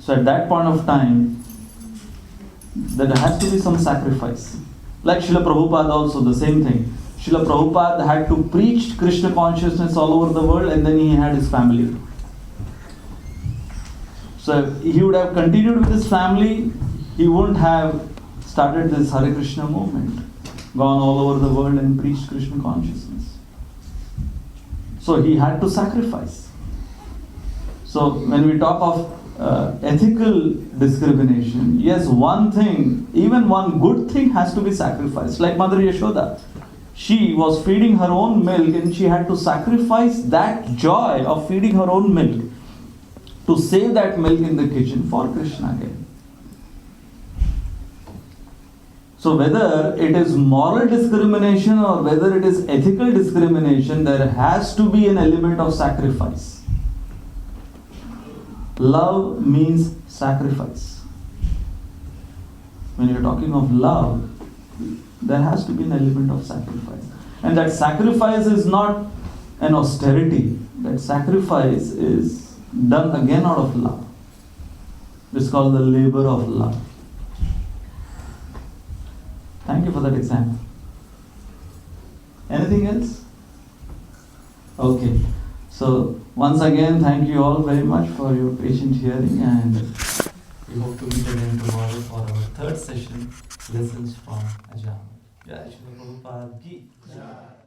So at that point of time, there has to be some sacrifice. Like Srila Prabhupada also, the same thing. Srila Prabhupada had to preach Krishna consciousness all over the world, and then he had his family. So if he would have continued with his family, he wouldn't have started this Hare Krishna movement, gone all over the world and preached Krishna consciousness. So he had to sacrifice. So when we talk of ethical discrimination, yes, one thing, even one good thing has to be sacrificed. Like Mother Yashoda, she was feeding her own milk and she had to sacrifice that joy of feeding her own milk to save that milk in the kitchen for Krishna again. So whether it is moral discrimination or whether it is ethical discrimination, there has to be an element of sacrifice. Love means sacrifice. When you're talking of love, there has to be an element of sacrifice. And that sacrifice is not an austerity. That sacrifice is done again out of love. It's called the labor of love. Thank you for that example. Anything else? Okay. So once again, thank you all very much for your patient hearing, and we hope to meet again tomorrow for our third session, Lessons from Ajamila. Jai Shri Prabhupada Ki Jai.